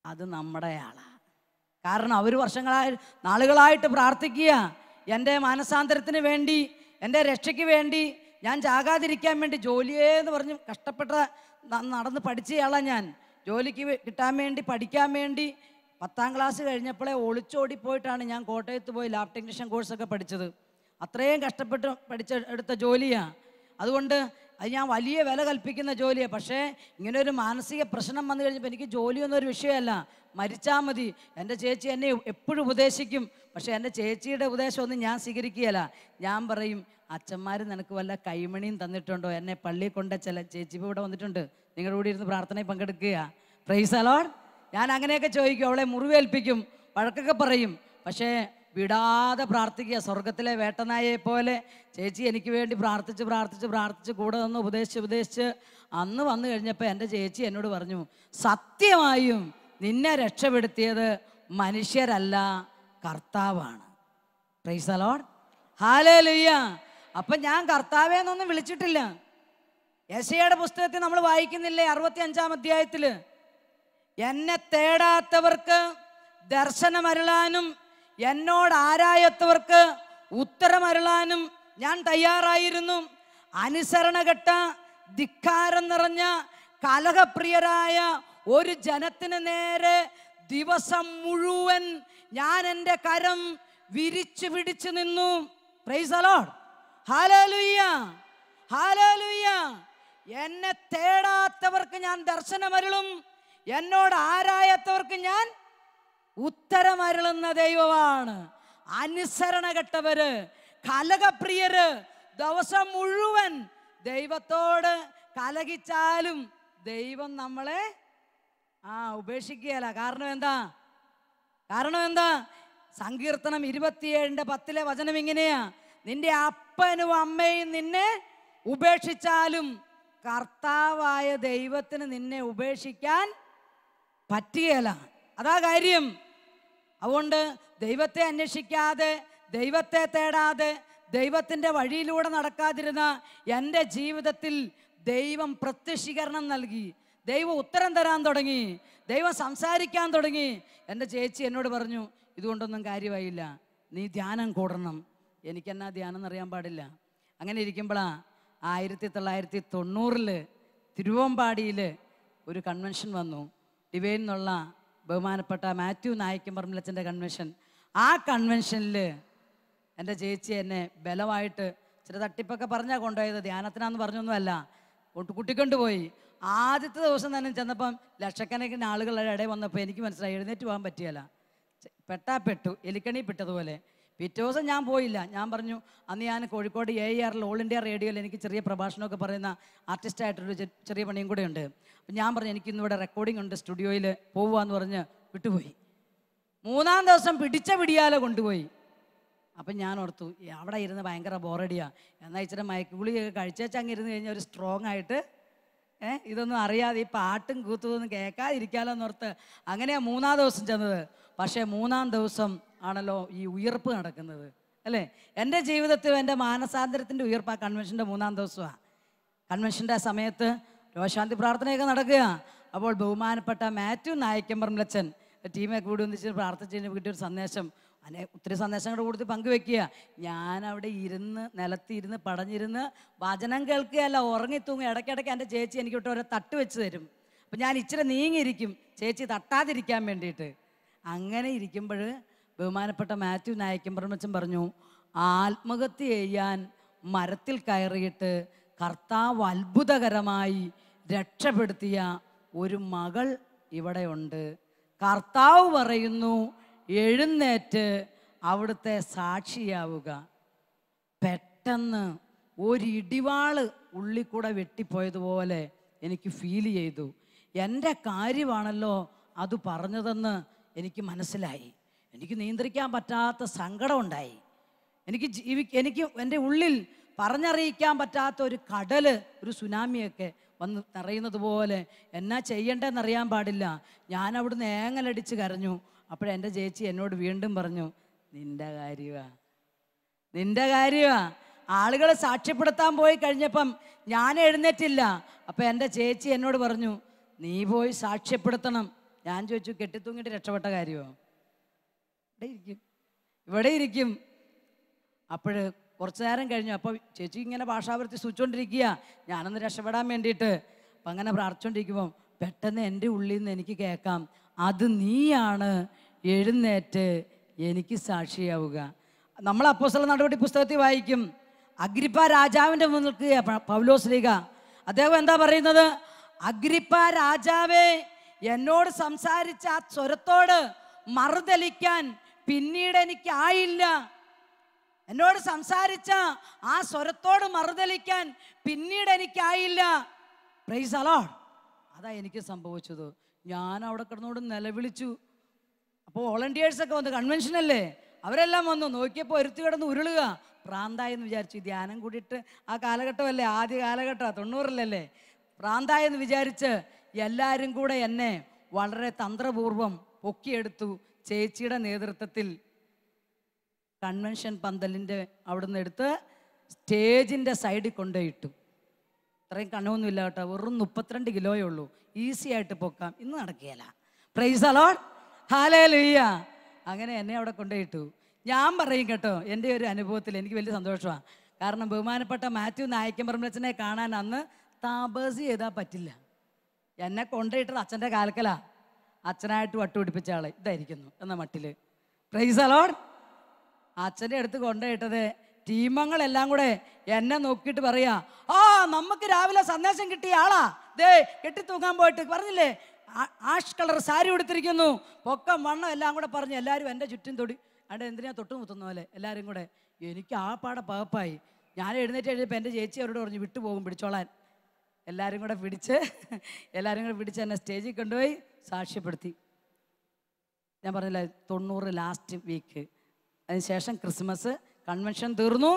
B: അത് നമ്മുടെ ആളാണ്. കാരണം അവർ നാളുകളായിട്ട് പ്രാർത്ഥിക്കുക, എൻ്റെ മാനസാന്തരത്തിന് വേണ്ടി, എൻ്റെ രക്ഷയ്ക്ക് വേണ്ടി, ഞാൻ ചാകാതിരിക്കാൻ വേണ്ടി. ജോലിയെന്ന് പറഞ്ഞ് കഷ്ടപ്പെട്ട നടന്ന് പഠിച്ചയാളാണ് ഞാൻ. ജോലിക്ക് കിട്ടാൻ വേണ്ടി, പഠിക്കാൻ വേണ്ടി 10ാം ക്ലാസ് കഴിഞ്ഞപ്പോഴേ ഒളിച്ചോടിപ്പോയിട്ടാണ് ഞാൻ കോട്ടയത്ത് പോയി ലാബ് ടെക്നീഷ്യൻ കോഴ്സൊക്കെ പഠിച്ചത്. അത്രയും കഷ്ടപ്പെട്ട് എടുത്ത ജോലിയാണ്. അതുകൊണ്ട് അത് ഞാൻ വലിയ വില കൽപ്പിക്കുന്ന ജോലിയാണ്. പക്ഷേ ഇങ്ങനെ ഒരു മാനസിക പ്രശ്നം വന്നു കഴിഞ്ഞപ്പോൾ എനിക്ക് ജോലിയൊന്നും ഒരു വിഷയമല്ല, മരിച്ചാൽ മതി. എൻ്റെ ചേച്ചി എന്നെ എപ്പോഴും ഉപദേശിക്കും. പക്ഷേ എൻ്റെ ചേച്ചിയുടെ ഉപദേശമൊന്നും ഞാൻ സ്വീകരിക്കുകയല്ല. ഞാൻ പറയും, അച്ഛന്മാർ നിനക്ക് വല്ല കൈമണിയും തന്നിട്ടുണ്ടോ? എന്നെ പള്ളിയിൽ കൊണ്ട ചേച്ചി ഇപ്പോൾ ഇവിടെ വന്നിട്ടുണ്ട്, നിങ്ങളുടെ കൂടെ ഇരുന്ന് പ്രാർത്ഥനയിൽ പങ്കെടുക്കുക. Price the Lord. ഞാൻ അങ്ങനെയൊക്കെ ചോദിക്കും, അവളെ മുറിവേൽപ്പിക്കും, വഴക്കൊക്കെ പറയും. പക്ഷേ വിടാതെ പ്രാർത്ഥിക്കുക. സ്വർഗത്തിലെ വേട്ടനായെ പോലെ ചേച്ചി എനിക്ക് വേണ്ടി പ്രാർത്ഥിച്ച് കൂടെ നിന്ന് ഉപദേശിച്ച് അന്ന് വന്നു കഴിഞ്ഞപ്പോൾ എൻ്റെ ചേച്ചി എന്നോട് പറഞ്ഞു, സത്യമായും നിന്നെ രക്ഷപ്പെടുത്തിയത് മനുഷ്യരല്ല, കർത്താവാണ്. Price the lord. ഹല്ലേലൂയ. അപ്പം ഞാൻ കർത്താവേ എന്നൊന്നും വിളിച്ചിട്ടില്ല. യെശയ്യായുടെ പുസ്തകത്തിൽ നമ്മൾ വായിക്കുന്നില്ലേ 65-ാം അധ്യായത്തിൽ, എന്നെ തേടാത്തവർക്ക് ദർശനമരുളാനും എന്നോട് ആരായത്തവർക്ക് ഉത്തരമരുളാനും ഞാൻ തയ്യാറായിരുന്നു. അനുസരണകെട്ട, ധിക്കാരം നിറഞ്ഞ, കലഹപ്രിയരായ ഒരു ജനത്തിന് നേരെ ദിവസം മുഴുവൻ ഞാൻ എൻ്റെ കരം വിരിച്ചു പിടിച്ചു നിന്നു. Price the lord. ഹല്ലേലൂയ, ഹല്ലേലൂയ. എന്നെ തേടാത്തവർക്ക് ഞാൻ ദർശനമരുളും, എന്നോട് ആരായത്തവർക്ക് ഞാൻ ഉത്തരമരുളുന്ന ദൈവമാണ്. അനുസരണകെട്ടവര്, കലഹപ്രിയര് ദിവസം മുഴുവൻ ദൈവത്തോട് കലഹിച്ചാലും ദൈവം നമ്മളെ ഉപേക്ഷിക്കുകയല്ല. കാരണം എന്താ? സങ്കീർത്തനം 27:10 വചനം ഇങ്ങനെയാ, നിന്റെ അപ്പനും അമ്മയും നിന്നെ ഉപേക്ഷിച്ചാലും കർത്താവായ ദൈവത്തിന് നിന്നെ ഉപേക്ഷിക്കാൻ പറ്റുകയില്ല. അതാ കാര്യം. അതുകൊണ്ട് ദൈവത്തെ അന്വേഷിക്കാതെ, ദൈവത്തെ തേടാതെ, ദൈവത്തിൻ്റെ വഴിയിലൂടെ നടക്കാതിരുന്ന എൻ്റെ ജീവിതത്തിൽ ദൈവം പ്രത്യക്ഷീകരണം നൽകി, ദൈവം ഉത്തരം തരാൻ തുടങ്ങി, ദൈവം സംസാരിക്കാൻ തുടങ്ങി. എൻ്റെ ചേച്ചി എന്നോട് പറഞ്ഞു, ഇതുകൊണ്ടൊന്നും കാര്യമായില്ല, നീ ധ്യാനം കൂടണം. എനിക്കെന്നാ ധ്യാനം എന്നറിയാൻ പാടില്ല. അങ്ങനെ ഇരിക്കുമ്പോഴാണ് 1990 തിരുവമ്പാടിയിൽ ഒരു കൺവെൻഷൻ വന്നു. ഡിവൈൻ എന്നുള്ള ബഹുമാനപ്പെട്ട മാത്യു നായിക്കമ്പറമ്പിലച്ചൻ്റെ കൺവെൻഷൻ. ആ കൺവെൻഷനിൽ എൻ്റെ ചേച്ചി എന്നെ ബലമായിട്ട് ചില തട്ടിപ്പൊക്കെ പറഞ്ഞാൽ കൊണ്ടുപോയത്, ധ്യാനത്തിനാന്ന് പറഞ്ഞൊന്നുമല്ല, കൂട്ടിക്കൊണ്ടുപോയി. ആദ്യത്തെ ദിവസം തന്നെ ചെന്നപ്പം ലക്ഷക്കണക്കിന് ആളുകളുടെ ഇടയിൽ വന്നപ്പോൾ എനിക്ക് മനസ്സിലായി എഴുന്നേറ്റ് പോകാൻ പറ്റിയല്ല. പെട്ടു, എലിക്കണി പെട്ടതുപോലെ. പിറ്റേ ദിവസം ഞാൻ പോയില്ല. ഞാൻ പറഞ്ഞു, അന്ന് ഞാൻ കോഴിക്കോട് AIR ഓൾ ഇന്ത്യ റേഡിയോയിൽ എനിക്ക് ചെറിയ പ്രഭാഷണമൊക്കെ പറയുന്ന ആർട്ടിസ്റ്റായിട്ടൊരു ചെറിയ പണിയും കൂടെ ഉണ്ട്. അപ്പം ഞാൻ പറഞ്ഞു, എനിക്കിന്നിവിടെ റെക്കോർഡിംഗ് ഉണ്ട്, സ്റ്റുഡിയോയിൽ പോവുകയെന്ന് പറഞ്ഞ് വിട്ടുപോയി. 3-ാം ദിവസം പിടിയാലെ കൊണ്ടുപോയി. അപ്പം ഞാൻ ഓർത്തു, അവിടെ ഇരുന്ന് ഭയങ്കര ബോറടിയാണ്, എന്നാൽ ഇച്ചിരി മയക്കുഗുളിയൊക്കെ കഴിച്ചങ്ങ് ഇരുന്ന് കഴിഞ്ഞാൽ ഒരു സ്ട്രോങ് ആയിട്ട് ഇതൊന്നും അറിയാതെ ഈ പാട്ടും കൂത്തുമൊന്നും കേൾക്കാതിരിക്കാമല്ലോ എന്നോർത്ത് അങ്ങനെയാണ് 3-ാം ദിവസം ചെന്നത്. പക്ഷേ 3-ാം ദിവസം ആണല്ലോ ഈ ഉയർപ്പ് നടക്കുന്നത്, അല്ലേ? എൻ്റെ ജീവിതത്തിൽ എൻ്റെ മാനസാന്തരത്തിൻ്റെ ഉയർപ്പ് ആ കൺവെൻഷൻ്റെ 3-ാം ദിവസമാണ്. കൺവെൻഷൻ്റെ സമയത്ത് രോഗശാന്തി പ്രാർത്ഥനയൊക്കെ നടക്കുക. അപ്പോൾ ബഹുമാനപ്പെട്ട മാത്യു നായിക്കമ്പറമ്പിലച്ചൻ ടീമൊക്കെ കൂടി ഒന്നിച്ച് പ്രാർത്ഥിച്ചതിന് കിട്ടിയൊരു സന്ദേശം, ഒത്തിരി സന്ദേശങ്ങളുടെ കൂടുതൽ പങ്കുവെക്കുക. ഞാനവിടെ നിലത്തിരുന്ന് പടഞ്ഞിരുന്ന് വചനം കേൾക്കുകയല്ല, ഉറങ്ങിത്തൂങ്ങി. ഇടയ്ക്കിടയ്ക്ക് എൻ്റെ ചേച്ചി എനിക്ക് വിട്ട് ഓരോ തട്ട് വെച്ച് തരും. അപ്പം ഞാൻ ഇച്ചിരി നീങ്ങിയിരിക്കും, ചേച്ചി തട്ടാതിരിക്കാൻ വേണ്ടിയിട്ട്. അങ്ങനെ ഇരിക്കുമ്പോൾ ബഹുമാനപ്പെട്ട മാത്യു നായിക്കമ്പറമ്പിലച്ചൻ പറഞ്ഞു, ആത്മഹത്യ ചെയ്യാൻ മരത്തിൽ കയറിയിട്ട് കർത്താവ് അത്ഭുതകരമായി രക്ഷപ്പെടുത്തിയ ഒരു മകൾ ഇവിടെയുണ്ട്. കർത്താവ് പറയുന്നു, എഴുന്നേറ്റ് അവിടുത്തെ സാക്ഷിയാവുക. പെട്ടെന്ന് ഒരു ഇടിവാള് ഉള്ളിൽ കൂടെ വെട്ടിപ്പോയതുപോലെ എനിക്ക് ഫീൽ ചെയ്തു. എൻ്റെ കാര്യമാണല്ലോ അത് പറഞ്ഞതെന്ന് എനിക്ക് മനസ്സിലായി. എനിക്ക് നിയന്ത്രിക്കാൻ പറ്റാത്ത സങ്കടം ഉണ്ടായി. എനിക്ക് എൻ്റെ ഉള്ളിൽ പറഞ്ഞറിയിക്കാൻ പറ്റാത്ത ഒരു കടല്, ഒരു സുനാമിയൊക്കെ വന്ന് നിറയുന്നത് പോലെ. എന്നാ ചെയ്യണ്ടെന്നറിയാൻ പാടില്ല. ഞാൻ അവിടുന്ന് ഏങ്ങലടിച്ച് കരഞ്ഞു. അപ്പോഴെൻ്റെ ചേച്ചി എന്നോട് വീണ്ടും പറഞ്ഞു, നിൻ്റെ കാര്യമാ. ആളുകൾ സാക്ഷ്യപ്പെടുത്താൻ പോയി കഴിഞ്ഞപ്പം ഞാൻ എഴുന്നേറ്റില്ല. അപ്പം എൻ്റെ ചേച്ചി എന്നോട് പറഞ്ഞു, നീ പോയി സാക്ഷ്യപ്പെടുത്തണം. ഞാൻ ചോദിച്ചു, കെട്ടിത്തൂങ്ങിയിട്ട് രക്ഷപ്പെട്ട കാര്യമോ? ഇവിടെ ഇരിക്കും. അപ്പോൾ കുറച്ച് നേരം കഴിഞ്ഞു. അപ്പോൾ ചേച്ചി ഇങ്ങനെ ഭാഷാവൃത്തി സൂചിച്ചുകൊണ്ടിരിക്കുക, ഞാനൊന്ന് രക്ഷപ്പെടാൻ വേണ്ടിയിട്ട്. അപ്പം അങ്ങനെ പ്രാർത്ഥിച്ചുകൊണ്ടിരിക്കുമ്പം പെട്ടെന്ന് എൻ്റെ ഉള്ളിൽ നിന്ന് എനിക്ക് കേൾക്കാം, അത് നീയാണ്, എഴുന്നേറ്റ് എനിക്ക് സാക്ഷിയാവുക. നമ്മൾ അപ്പോസ്തല നടപടി പുസ്തകത്തിൽ വായിക്കും, അഗ്രിപ്പ രാജാവിൻ്റെ മുന്നിൽ പൗലോസ് ശ്ലീഹ അദ്ദേഹം എന്താ പറയുന്നത്? അഗ്രിപ്പ രാജാവേ, എന്നോട് സംസാരിച്ച ആ സ്വരത്തോട് മറുതലിക്കാൻ പിന്നീട് എനിക്കായില്ല. എന്നോട് സംസാരിച്ച ആ സ്വരത്തോട് മറുതലിക്കാൻ പിന്നീട് എനിക്കായില്ല. Price the Lord. അതാ എനിക്ക് സംഭവിച്ചത്. ഞാൻ അവിടെ കിടന്നോട് നിലവിളിച്ചു. അപ്പോൾ വോളണ്ടിയേഴ്സൊക്കെ വന്ന്, കൺവെൻഷനല്ലേ, അവരെല്ലാം വന്നു. നോക്കിയപ്പോൾ ഒരുത്തി കിടന്ന് ഉരുളുക. പ്രാന്തായെന്ന് വിചാരിച്ചു. ധ്യാനം കൂടിയിട്ട് ആ കാലഘട്ടമല്ലേ, ആദ്യ കാലഘട്ടമാണ്, 90-ലല്ലേ. പ്രാന്തായെന്ന് വിചാരിച്ച് എല്ലാവരും കൂടെ എന്നെ വളരെ തന്ത്രപൂർവം പൊക്കിയെടുത്തു. ചേച്ചിയുടെ നേതൃത്വത്തിൽ കൺവെൻഷൻ പന്തലിൻ്റെ അവിടുന്ന് എടുത്ത് സ്റ്റേജിൻ്റെ സൈഡിൽ കൊണ്ടുപോയിട്ടു. ഇത്രയും കണ്ണൊന്നുമില്ല കേട്ടോ, വെറും 32 കിലോയേ ഉള്ളൂ. ഈസി ആയിട്ട് പൊക്കാം. ഇന്ന് നടക്കുകയില്ല. പ്രൈസ് ദി ലോർഡ്, ഹല്ലേലൂയ. അങ്ങനെ എന്നെ അവിടെ കൊണ്ടുപോയിട്ടു. ഞാൻ പറയും കേട്ടോ, എൻ്റെ ഒരു അനുഭവത്തിൽ എനിക്ക് വലിയ സന്തോഷമാണ്. കാരണം ബഹുമാനപ്പെട്ട മാത്യു നായിക്കമ്പറമ്പലച്ചനെ കാണാൻ അന്ന് താപസ് ചെയ്താൽ പറ്റില്ല. എന്നെ കൊണ്ടുപോയിട്ടത് അച്ഛൻ്റെ കാൽക്കലാ. അച്ഛനായിട്ട് വട്ടുപിടിപ്പിച്ച ആളെ ഇതായിരിക്കുന്നു എന്ന മട്ടിൽ. Price the Lord. അച്ഛൻ്റെ അടുത്ത് കൊണ്ടുപോയിട്ടത് ടീമങ്ങളെല്ലാം കൂടെ എന്നെ നോക്കിയിട്ട് പറയാ, ആ നമുക്ക് രാവിലെ സന്ദേശം കിട്ടിയ ആളാ, ദേ കെട്ടിത്തൂക്കാൻ പോയിട്ട് പറഞ്ഞില്ലേ, ആഷ് കളർ സാരി ഉടുത്തിരിക്കുന്നു, പൊക്കം വണ്ണം എല്ലാം കൂടെ പറഞ്ഞ് എല്ലാവരും എൻ്റെ ചുറ്റും തൊടി. അവിടെ എന്തിനാ തൊട്ടുമുത്തുന്ന പോലെ എല്ലാവരും കൂടെ. എനിക്ക് ആ പാടെ പകപ്പായി. ഞാൻ എഴുന്നേറ്റ് കഴിഞ്ഞപ്പോൾ എൻ്റെ ചേച്ചി അവരോട് പറഞ്ഞു, വിട്ടുപോകും, പിടിച്ചോളാൻ. എല്ലാവരും കൂടെ പിടിച്ച് എന്നെ സ്റ്റേജിൽ കൊണ്ടുപോയി സാക്ഷ്യപ്പെടുത്തി. ഞാൻ പറഞ്ഞില്ല, 90 ലാസ്റ്റ് വീക്ക്. അതിനുശേഷം ക്രിസ്മസ്, കൺവെൻഷൻ തീർന്നു.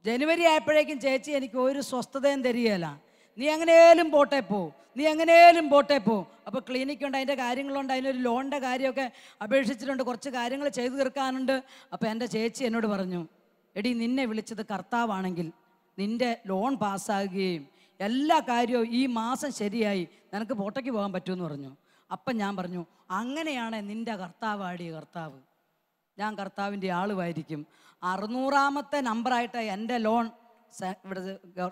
B: ജനുവരി ആയപ്പോഴേക്കും ചേച്ചി എനിക്ക് ഒരു സ്വസ്ഥതയും തരികയില്ല. നീ എങ്ങനെയും പോട്ടെ പോ. അപ്പോൾ ക്ലിനിക്കുണ്ട്, അതിൻ്റെ കാര്യങ്ങളുണ്ട്, അതിനൊരു ലോണിൻ്റെ കാര്യമൊക്കെ അപേക്ഷിച്ചിട്ടുണ്ട്, കുറച്ച് കാര്യങ്ങൾ ചെയ്തു തീർക്കാനുണ്ട്. അപ്പോൾ എൻ്റെ ചേച്ചി എന്നോട് പറഞ്ഞു, എടി നിന്നെ വിളിച്ചത് കർത്താവാണെങ്കിൽ നിൻ്റെ ലോൺ പാസ്സാകുകയും എല്ലാ കാര്യവും ഈ മാസം ശരിയായി നിനക്ക് പോട്ടയ്ക്ക് പോകാൻ പറ്റുമെന്ന് പറഞ്ഞു. അപ്പം ഞാൻ പറഞ്ഞു, അങ്ങനെയാണ് നിൻ്റെ കർത്താവാടിയ കർത്താവ്, ഞാൻ കർത്താവിൻ്റെ ആളുമായിരിക്കും. 600-ാമത്തെ നമ്പറായിട്ട് എൻ്റെ ലോൺ, ഇവിടെ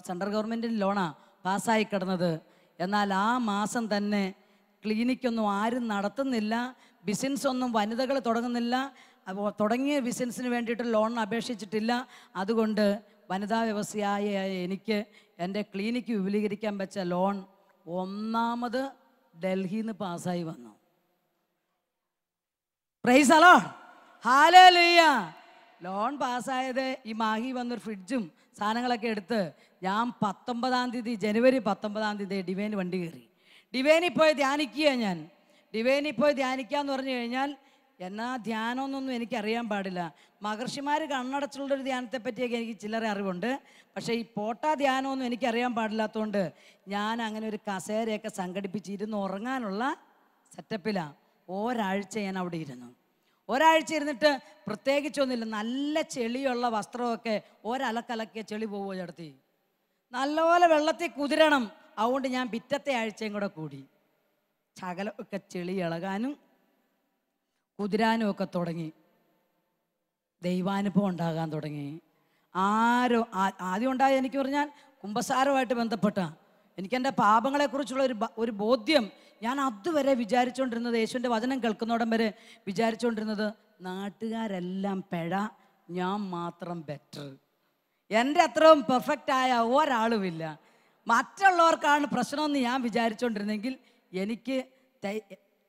B: സെൻട്രൽ ഗവൺമെൻറ്റിൻ്റെ ലോണാണ് പാസ്സായി കിടന്നത്. എന്നാൽ ആ മാസം തന്നെ ക്ലിനിക്കൊന്നും ആരും നടത്തുന്നില്ല, ബിസിനസ്സൊന്നും വനിതകൾ തുടങ്ങുന്നില്ല. അപ്പോൾ തുടങ്ങിയ ബിസിനസ്സിന് വേണ്ടിയിട്ട് ലോണിന് അപേക്ഷിച്ചിട്ടില്ല. അതുകൊണ്ട് വനിതാ വ്യവസായ എനിക്ക് എൻ്റെ ക്ലിനിക്ക് വിപുലീകരിക്കാൻ വെച്ച ലോൺ 1ാമത് ഡൽഹിയിൽ നിന്ന് പാസ്സായി വന്നു. പ്രൈസ് ദി ലോർഡ്, ഹല്ലേലൂയ. ലോൺ പാസ്സായത് ഈ മാഹി വന്നൊരു ഫ്രിഡ്ജും സാധനങ്ങളൊക്കെ എടുത്ത് ഞാൻ 19-ാം തീയതി, ജനുവരി 19-ാം തീയതി ഡിവൈൻ വണ്ടി കയറി. ഡിവൈനിൽ പോയി ധ്യാനിക്കുക. ഞാൻ ഡിവൈനിൽ പോയി ധ്യാനിക്കുക എന്ന് പറഞ്ഞു കഴിഞ്ഞാൽ എന്നാ ധ്യാനമൊന്നും എനിക്കറിയാൻ പാടില്ല. മഹർഷിമാർ കണ്ണടച്ചുള്ളൊരു ധ്യാനത്തെ പറ്റിയൊക്കെ എനിക്ക് ചില്ലറ അറിവുണ്ട്. പക്ഷേ ഈ പോട്ടാ ധ്യാനമൊന്നും എനിക്കറിയാൻ പാടില്ലാത്തതുകൊണ്ട് ഞാൻ അങ്ങനെ ഒരു കസേരയൊക്കെ സംഘടിപ്പിച്ച് ഇരുന്ന് ഉറങ്ങാനുള്ള സെറ്റപ്പിലാണ്. ഒരാഴ്ച ഞാൻ അവിടെ ഇരുന്നു. ഒരാഴ്ച ഇരുന്നിട്ട് പ്രത്യേകിച്ചൊന്നുമില്ല. നല്ല ചെളിയുള്ള വസ്ത്രമൊക്കെ ഒരലക്കലക്കിയ ചെളി പോവുക ചേർത്തി. നല്ലപോലെ വെള്ളത്തിൽ കുതിരണം. അതുകൊണ്ട് ഞാൻ പിറ്റത്തെ ആഴ്ചയും കൂടെ കൂടി ശകലമൊക്കെ ചെളി ഇളകാനും കുതിരാനും ഒക്കെ തുടങ്ങി. ദൈവാനുഭവം ഉണ്ടാകാൻ തുടങ്ങി. ആദ്യം ഉണ്ടായ എനിക്ക് പറഞ്ഞാൽ കുമ്പസാരമായിട്ട് ബന്ധപ്പെട്ട എനിക്കെൻ്റെ പാപങ്ങളെക്കുറിച്ചുള്ള ഒരു ബോധ്യം. ഞാൻ അതുവരെ വിചാരിച്ചുകൊണ്ടിരുന്നത്, യേശുവിൻ്റെ വചനം കേൾക്കുന്നോടം വരെ വിചാരിച്ചുകൊണ്ടിരുന്നത്, നാട്ടുകാരെല്ലാം പിഴ, ഞാൻ മാത്രം ബെറ്റർ. എൻ്റെ അത്രയും പെർഫെക്റ്റായ ഒരാളുമില്ല. മറ്റുള്ളവർക്കാണ് പ്രശ്നമെന്ന് ഞാൻ വിചാരിച്ചുകൊണ്ടിരുന്നെങ്കിൽ എനിക്ക്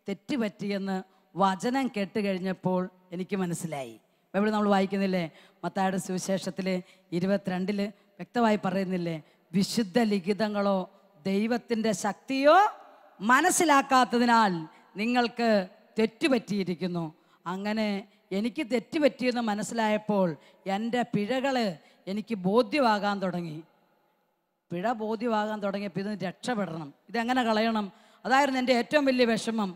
B: തെറ്റ് പറ്റിയെന്ന് വചനം കേട്ട് കഴിഞ്ഞപ്പോൾ എനിക്ക് മനസ്സിലായി. ബൈബിൾ നമ്മൾ വായിക്കുന്നില്ലേ, മത്തായിയുടെ സുവിശേഷത്തിൽ 22 വ്യക്തമായി പറയുന്നില്ലേ, വിശുദ്ധ ലിഖിതങ്ങളോ ദൈവത്തിൻ്റെ ശക്തിയോ മനസ്സിലാക്കാത്തതിനാൽ നിങ്ങൾക്ക് തെറ്റുപറ്റിയിരിക്കുന്നു. അങ്ങനെ എനിക്ക് തെറ്റുപറ്റിയെന്ന് മനസ്സിലായപ്പോൾ എൻ്റെ പിഴകൾ എനിക്ക് ബോധ്യമാകാൻ തുടങ്ങി. പിഴ ബോധ്യമാകാൻ തുടങ്ങിയപ്പോൾ ഇതിന് രക്ഷപ്പെടണം, ഇതെങ്ങനെ കളയണം, അതായിരുന്നു എൻ്റെ ഏറ്റവും വലിയ വിഷമം.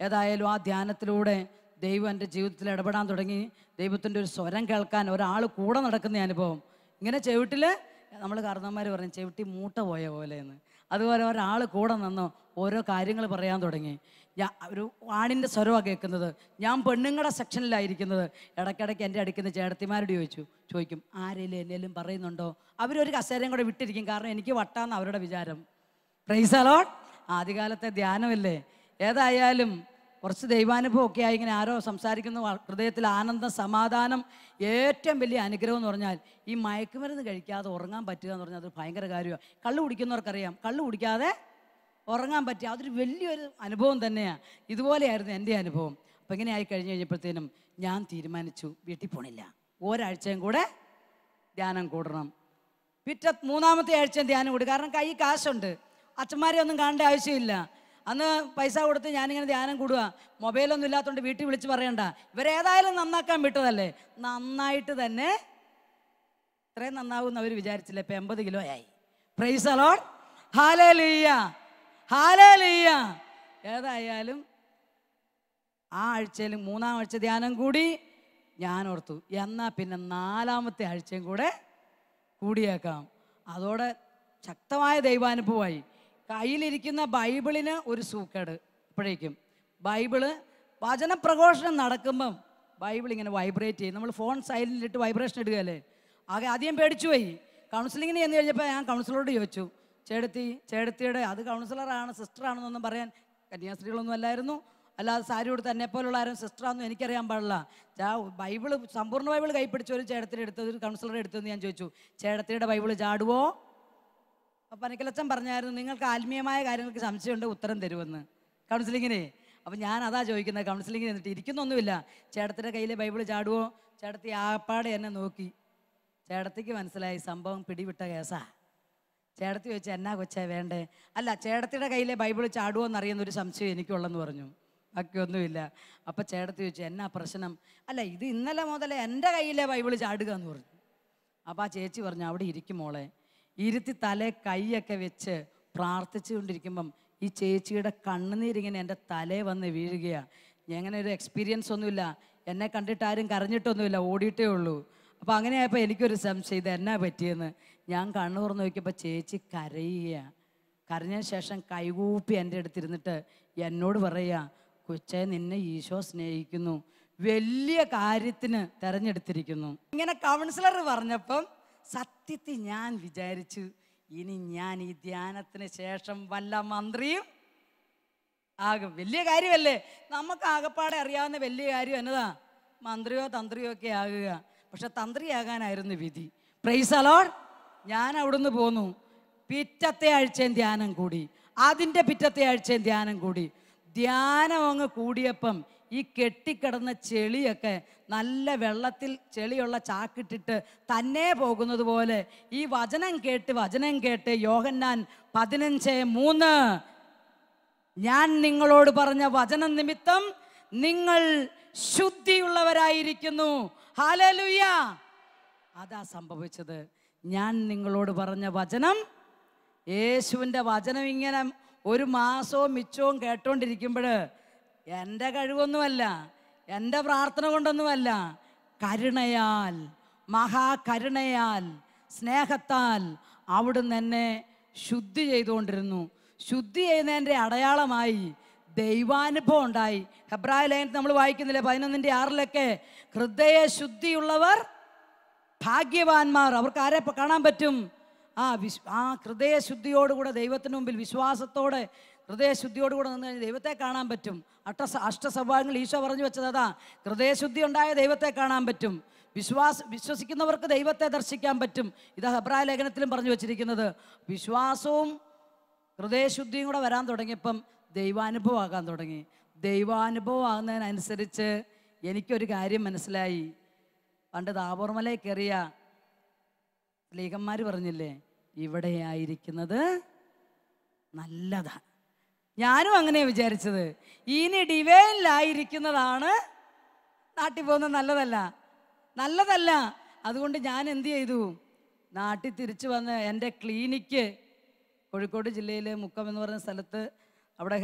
B: ഏതായാലും ആ ധ്യാനത്തിലൂടെ ദൈവം എൻ്റെ ജീവിതത്തിൽ ഇടപെടാൻ തുടങ്ങി. ദൈവത്തിൻ്റെ ഒരു സ്വരം കേൾക്കാൻ ഒരാൾ കൂടെ നടക്കുന്ന അനുഭവം. ഇങ്ങനെ ചെവിട്ടിൽ നമ്മൾ കാരണവന്മാർ പറയും ചെവിട്ടി മൂട്ട പോയ പോലെ എന്ന്, അതുപോലെ ഒരാൾ കൂടെ നിന്ന് ഓരോ കാര്യങ്ങൾ പറയാൻ തുടങ്ങി. ഒരു ആണിൻ്റെ സ്വരമാണ് കേൾക്കുന്നത്. ഞാൻ പെണ്ണുങ്ങളുടെ സെക്ഷനിലായിരിക്കുന്നത്. ഇടയ്ക്കിടയ്ക്ക് എൻ്റെ അടുക്കുന്ന ചേട്ടത്തിമാരോട് ചോദിക്കും ആരെങ്കിലും എന്നേലും പറയുന്നുണ്ടോ. അവരൊരു കസേരയും കൂടെ വിട്ടിരിക്കും, കാരണം എനിക്ക് വട്ടാന്ന് അവരുടെ വിചാരം. Praise the lord. ആദ്യകാലത്തെ ധ്യാനമല്ലേ. ഏതായാലും കുറച്ച് ദൈവാനുഭവം ഒക്കെ ആയി ഇങ്ങനെ ആരോ സംസാരിക്കുന്ന ഹൃദയത്തിൽ ആനന്ദം, സമാധാനം. ഏറ്റവും വലിയ അനുഗ്രഹം എന്ന് പറഞ്ഞാൽ ഈ മയക്കുമരുന്ന് കഴിക്കാതെ ഉറങ്ങാൻ പറ്റുക എന്ന് പറഞ്ഞാൽ അത് ഭയങ്കര കാര്യമാണ്. കള്ളു കുടിക്കുന്നവർക്കറിയാം, കള്ളു കുടിക്കാതെ ഉറങ്ങാൻ പറ്റുക അതൊരു വലിയൊരു അനുഭവം തന്നെയാണ്. ഇതുപോലെയായിരുന്നു എൻ്റെ അനുഭവം. അപ്പം ഇങ്ങനെ ആയി കഴിഞ്ഞപ്പോഴത്തേനും ഞാൻ തീരുമാനിച്ചു വീട്ടിൽ പോണില്ല, ഒരാഴ്ചയും കൂടെ ധ്യാനം കൂടണം. മൂന്നാമത്തെ ആഴ്ചയും ധ്യാനം കൂടി, കാരണം കൈ കാശുണ്ട്, അച്ഛന്മാരെ ഒന്നും കാണേണ്ട ആവശ്യമില്ല. അന്ന് പൈസ കൊടുത്ത് ഞാനിങ്ങനെ ധ്യാനം കൂടുക. മൊബൈലൊന്നും ഇല്ലാത്തതുകൊണ്ട് വീട്ടിൽ വിളിച്ച് പറയണ്ട, ഇവരേതായാലും നന്നാക്കാൻ വിട്ടതല്ലേ, നന്നായിട്ട് തന്നെ. ഇത്രയും നന്നാവും അവർ വിചാരിച്ചില്ല. ഇപ്പം 80 കിലോ ആയി. Price the lord. ഹല്ലേലൂയ, ഹല്ലേലൂയ. ഏതായാലും ആ ആഴ്ചയിൽ 3-ാം ആഴ്ച ധ്യാനം കൂടി. ഞാൻ ഓർത്തു എന്നാൽ പിന്നെ 4-ാമത്തെ ആഴ്ചയും കൂടെ കൂടിയേക്കാം. അതോടെ ശക്തമായ ദൈവാനുഭവമായി. കയ്യിലിരിക്കുന്ന ബൈബിളിന് ഒരു സൂക്കേട്. ഇപ്പോഴേക്കും ബൈബിള് വചനപ്രഘോഷണം നടക്കുമ്പം ബൈബിൾ ഇങ്ങനെ വൈബ്രേറ്റ് ചെയ്യും. നമ്മൾ ഫോൺ സൈലൻറ്റിലിട്ട് വൈബ്രേഷൻ ഇടുകയല്ലേ. ആദ്യം പേടിച്ചു പോയി. കൗൺസിലിങ്ങിന് ചെന്ന് കഴിഞ്ഞപ്പോൾ ഞാൻ കൗൺസിലറോട് ചോദിച്ചു, ചേടത്തിയുടെ അത് കൗൺസിലറാണ് സിസ്റ്ററാണെന്നൊന്നും പറയാൻ കന്യാസ്ത്രീകളൊന്നും അല്ലായിരുന്നു, അല്ലാതെ സാരി കൊടുത്ത് എന്നെ പോലുള്ള ആരും സിസ്റ്ററാണെന്നും എനിക്കറിയാൻ പാടില്ല. ബൈബിള് സമ്പൂർണ്ണ ബൈബിൾ കൈപ്പിടിച്ച ഒരു ചേടത്തിയുടെ എടുത്തത്, ഒരു കൗൺസിലറെ എടുത്തതെന്ന് ഞാൻ ചോദിച്ചു, ചേടത്തിയുടെ ബൈബിള് ചാടുവോ? അപ്പം പനിക്കലച്ചൻ പറഞ്ഞായിരുന്നു നിങ്ങൾക്ക് ആത്മീയമായ കാര്യങ്ങൾക്ക് സംശയമുണ്ട് ഉത്തരം തരുമെന്ന് കൗൺസിലിങ്ങിനെ. അപ്പം ഞാൻ അതാ ചോദിക്കുന്നത്. കൗൺസിലിങ്ങിന് എന്നിട്ട് ഇരിക്കുന്നൊന്നുമില്ല, ചേട്ടത്തിൻ്റെ കയ്യിലെ ബൈബിള് ചാടുവോ? ചേട്ടത്തി ആപ്പാടെ എന്നെ നോക്കി. ചേട്ടത്തിക്ക് മനസ്സിലായി സംഭവം പിടിവിട്ട കേസാ. ചേട്ടത്തി ചോദിച്ചാൽ എന്നാ കൊച്ചാ വേണ്ടേ? അല്ല, ചേട്ടത്തിയുടെ കയ്യിലെ ബൈബിള് ചാടുവോ എന്നറിയുന്നൊരു സംശയം എനിക്കുള്ളെന്ന് പറഞ്ഞു. ബാക്കിയൊന്നുമില്ല. അപ്പം ചേട്ടത്തി ചോദിച്ചു എന്നാ പ്രശ്നം? അല്ല, ഇത് ഇന്നലെ മുതലേ എൻ്റെ കയ്യിലെ ബൈബിള് ചാടുക എന്ന് പറഞ്ഞു. അപ്പം ആ ചേച്ചി പറഞ്ഞു അവിടെ ഇരിക്കും മോളെ. ഇരുത്തി തലേ കൈയൊക്കെ വെച്ച് പ്രാർത്ഥിച്ചു കൊണ്ടിരിക്കുമ്പം ഈ ചേച്ചിയുടെ കണ്ണുനീരിങ്ങനെ എൻ്റെ തലേ വന്ന് വീഴുകയാണ്. അങ്ങനെ ഒരു എക്സ്പീരിയൻസ് ഒന്നുമില്ല, എന്നെ കണ്ടിട്ട് ആരും കരഞ്ഞിട്ടൊന്നുമില്ല, ഓടിയിട്ടേ ഉള്ളൂ. അപ്പോൾ അങ്ങനെ ആയപ്പോൾ എനിക്കൊരു സംശയം ഇത് എന്നാ പറ്റിയെന്ന്. ഞാൻ കണ്ണു തുറന്ന് നോക്കിയപ്പോൾ ചേച്ചി കരയുകയാണ്. കരഞ്ഞതിന് ശേഷം കൈകൂപ്പി എൻ്റെ അടുത്തിരുന്നിട്ട് എന്നോട് പറയുക, കൊച്ചേ നിന്നെ ഈശോ സ്നേഹിക്കുന്നു, വലിയ കാര്യത്തിന് തിരഞ്ഞെടുത്തിരിക്കുന്നു. ഇങ്ങനെ കൗൺസിലർ പറഞ്ഞപ്പം സത്യത്തിൽ ഞാൻ വിചാരിച്ചു ഇനി ഞാൻ ഈ ധ്യാനത്തിന് ശേഷം വല്ല മന്ത്രിയും ആകും. വലിയ കാര്യമല്ലേ, നമുക്ക് ആകപ്പാടെ അറിയാവുന്ന വലിയ കാര്യം എന്നതാ മന്ത്രിയോ തന്ത്രിയോ ഒക്കെ ആകുക. പക്ഷെ തന്ത്രിയാകാനായിരുന്നു വിധി. Price the Lord. ഞാൻ അവിടുന്ന് പോന്നു. പിറ്റത്തെ ആഴ്ചയും ധ്യാനം കൂടി, അതിൻ്റെ പിറ്റത്തെ ആഴ്ചയും ധ്യാനം കൂടി. ധ്യാനം അങ്ങ് കൂടിയപ്പം ഈ കെട്ടിക്കിടന്ന ചെളിയൊക്കെ നല്ല വെള്ളത്തിൽ ചെളിയുള്ള ചാക്കിട്ടിട്ട് തന്നെ പോകുന്നത് പോലെ ഈ വചനം കേട്ട് യോഹന്നാൻ 15:3 ഞാൻ നിങ്ങളോട് പറഞ്ഞ വചനം നിമിത്തം നിങ്ങൾ ശുദ്ധിയുള്ളവരായിരിക്കുന്നു. ഹല്ലേലൂയ. അതാ സംഭവിച്ചത്. ഞാൻ നിങ്ങളോട് പറഞ്ഞ വചനം, യേശുവിൻ്റെ വചനം ഇങ്ങനെ ഒരു മാസവും മിച്ചവും കേട്ടോണ്ടിരിക്കുമ്പോൾ എൻ്റെ കഴിവൊന്നുമല്ല, എൻ്റെ പ്രാർത്ഥന കൊണ്ടൊന്നുമല്ല, കരുണയാൽ, മഹാകരുണയാൽ, സ്നേഹത്താൽ അവിടുന്ന് എന്നെ ശുദ്ധി ചെയ്തുകൊണ്ടിരുന്നു. ശുദ്ധി ചെയ്യുന്നതിൻ്റെ അടയാളമായി ദൈവാനുഭവം ഉണ്ടായി. ഹെബ്രായ ലേഖനത്തിൽ നമ്മൾ വായിക്കുന്നില്ലേ 11:6 ഹൃദയ ശുദ്ധിയുള്ളവർ ഭാഗ്യവാന്മാർ, അവർക്ക് ആരെ കാണാൻ പറ്റും? ആ ഹൃദയശുദ്ധിയോടുകൂടെ ദൈവത്തിന് മുമ്പിൽ വിശ്വാസത്തോടെ ഹൃദയശുദ്ധിയോടുകൂടെ നിന്ന് കഴിഞ്ഞാൽ ദൈവത്തെ കാണാൻ പറ്റും. അഷ്ടസ്വഭാവങ്ങൾ ഈശോ പറഞ്ഞു വെച്ചത് അതാ. ഹൃദയശുദ്ധി ഉണ്ടായ ദൈവത്തെ കാണാൻ പറ്റും. വിശ്വസിക്കുന്നവർക്ക് ദൈവത്തെ ദർശിക്കാൻ പറ്റും. ഇത് ഹെബ്രായ ലേഖനത്തിലും പറഞ്ഞു വച്ചിരിക്കുന്നത്. വിശ്വാസവും ഹൃദയശുദ്ധിയും കൂടെ വരാൻ തുടങ്ങിയപ്പം ദൈവാനുഭവം ആകാൻ തുടങ്ങി. ദൈവാനുഭവം ആകുന്നതിനനുസരിച്ച് എനിക്കൊരു കാര്യം മനസ്സിലായി. പണ്ട് താബോർമലയിൽ കയറിയ സ്ലീഹന്മാർ പറഞ്ഞില്ലേ, ഇവിടെ ആയിരിക്കുന്നത് നല്ലതാ. ഞാനും അങ്ങനെ വിചാരിച്ചത്. ഇനി ഡിവൈനിലായിരിക്കുന്നതാണ് നാട്ടിൽ പോകുന്നത് നല്ലതല്ല. അതുകൊണ്ട് ഞാൻ എന്ത് ചെയ്തു, നാട്ടിൽ തിരിച്ചു വന്ന് എൻ്റെ ക്ലിനിക്ക് കോഴിക്കോട് ജില്ലയിലെ മുക്കം എന്ന് പറയുന്ന സ്ഥലത്ത് അവിടെ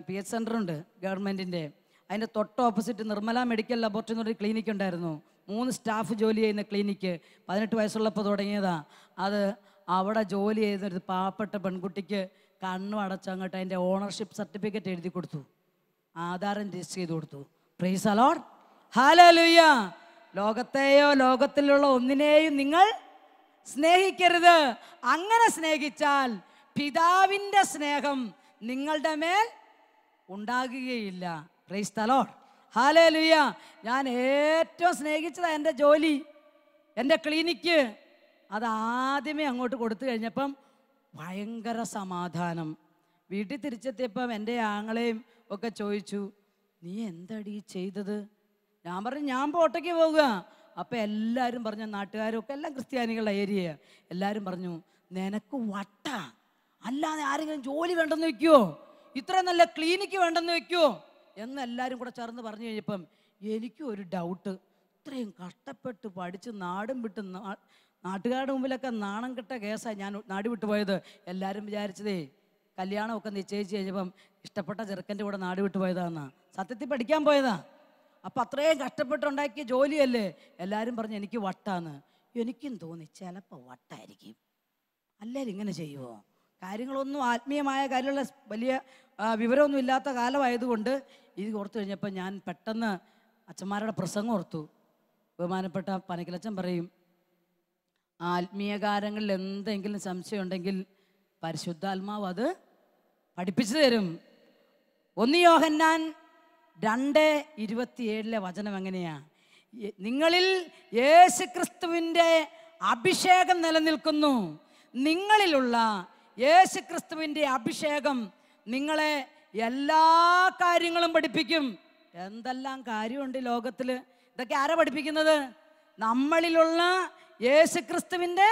B: PH സെൻ്ററുണ്ട് ഗവൺമെൻറ്റിൻ്റെ. അതിൻ്റെ തൊട്ട് ഓപ്പോസിറ്റ് നിർമ്മല മെഡിക്കൽ ലബോറട്ടറി എന്ന് പറഞ്ഞൊരു ക്ലിനിക്ക് ഉണ്ടായിരുന്നു. 3 സ്റ്റാഫ് ജോലി ചെയ്യുന്ന ക്ലിനിക്ക്. 18 വയസ്സുള്ളപ്പോൾ തുടങ്ങിയതാണ് അത്. അവിടെ ജോലി ചെയ്യുന്നൊരു പാവപ്പെട്ട പെൺകുട്ടിക്ക് കണ്ണും അടച്ചങ്ങോട്ട് അതിൻ്റെ ഓണർഷിപ്പ് സർട്ടിഫിക്കറ്റ് എഴുതി കൊടുത്തു, ആധാരം രജിസ്റ്റർ ചെയ്ത് കൊടുത്തു. പ്രൈസ് ദി ലോർഡ്, ഹല്ലേലൂയ. ലോകത്തെയോ ലോകത്തിലുള്ള ഒന്നിനെയും നിങ്ങൾ സ്നേഹിക്കരുത്. അങ്ങനെ സ്നേഹിച്ചാൽ പിതാവിൻ്റെ സ്നേഹം നിങ്ങളുടെ മേൽ ഉണ്ടാകുകയില്ല. Price the lord, hallelujah. ഞാൻ ഏറ്റവും സ്നേഹിച്ചത് എൻ്റെ ജോലി, എൻ്റെ ക്ലിനിക്ക്. അത് ആദ്യമേ അങ്ങോട്ട് കൊടുത്തു കഴിഞ്ഞപ്പം ഭയങ്കര സമാധാനം. വീട്ടിൽ തിരിച്ചെത്തിയപ്പം എൻ്റെ ആങ്ങളെയും ഒക്കെ ചോദിച്ചു, നീ എന്താടി ചെയ്തത്? ഞാൻ പറഞ്ഞു, ഞാൻ പോട്ടയ്ക്ക് പോവുക. അപ്പം എല്ലാവരും പറഞ്ഞു, നാട്ടുകാരും ഒക്കെ എല്ലാം ക്രിസ്ത്യാനികളുടെ ഏരിയ, എല്ലാവരും പറഞ്ഞു, നിനക്ക് വട്ട, അല്ലാതെ ആരെങ്കിലും ജോലി വേണ്ടെന്ന് വെക്കുമോ? ഇത്ര നല്ല ക്ലിനിക്ക് വേണ്ടെന്ന് വെക്കുമോ എന്ന് എല്ലാവരും കൂടെ ചേർന്ന് പറഞ്ഞു കഴിഞ്ഞപ്പം എനിക്കും ഒരു ഡൗട്ട്. ഇത്രയും കഷ്ടപ്പെട്ട് പഠിച്ച് നാടും വിട്ട് നാട്ടുകാരുടെ മുമ്പിലൊക്കെ നാണം കെട്ട കേസാണ് ഞാൻ നാട് വിട്ടു പോയത്. എല്ലാവരും വിചാരിച്ചതേ കല്യാണമൊക്കെ നിശ്ചയിച്ച് കഴിഞ്ഞപ്പം ഇഷ്ടപ്പെട്ട ചെറുക്കൻ്റെ കൂടെ നാട് വിട്ടു പോയതാണെന്നാ. സത്യത്തിൽ പഠിക്കാൻ പോയതാ. അപ്പം അത്രയും കഷ്ടപ്പെട്ടുണ്ടാക്കിയ ജോലിയല്ലേ. എല്ലാവരും പറഞ്ഞു എനിക്ക് വട്ടാന്ന്. എനിക്കും തോന്നി ചിലപ്പോൾ വട്ടായിരിക്കും. എല്ലാവരും ഇങ്ങനെ ചെയ്യുമോ? കാര്യങ്ങളൊന്നും ആത്മീയമായ കാര്യമുള്ള വലിയ വിവരമൊന്നും ഇല്ലാത്ത കാലമായതുകൊണ്ട് ഇത് ഓർത്തു കഴിഞ്ഞപ്പോൾ ഞാൻ പെട്ടെന്ന് അച്ഛന്മാരുടെ പ്രസംഗം ഓർത്തു. ബഹുമാനപ്പെട്ട പനക്കിലച്ചൻ പറയും, ആത്മീയ കാര്യങ്ങളിൽ എന്തെങ്കിലും സംശയം ഉണ്ടെങ്കിൽ പരിശുദ്ധാത്മാവ് അത് പഠിപ്പിച്ചു തരും. 1 യോഹന്നാൻ 2:27 വചനം എങ്ങനെയാ? നിങ്ങളിൽ യേശുക്രിസ്തുവിൻ്റെ അഭിഷേകം നിലനിൽക്കുന്നു. നിങ്ങളിലുള്ള യേശുക്രിസ്തുവിൻ്റെ അഭിഷേകം നിങ്ങളെ എല്ലാ കാര്യങ്ങളും പഠിപ്പിക്കും. എന്തെല്ലാം കാര്യമുണ്ട് ലോകത്തിൽ. ഇതൊക്കെ ആരാ പഠിപ്പിക്കുന്നത്? നമ്മളിലുള്ള യേശുക്രിസ്തുവിൻ്റെ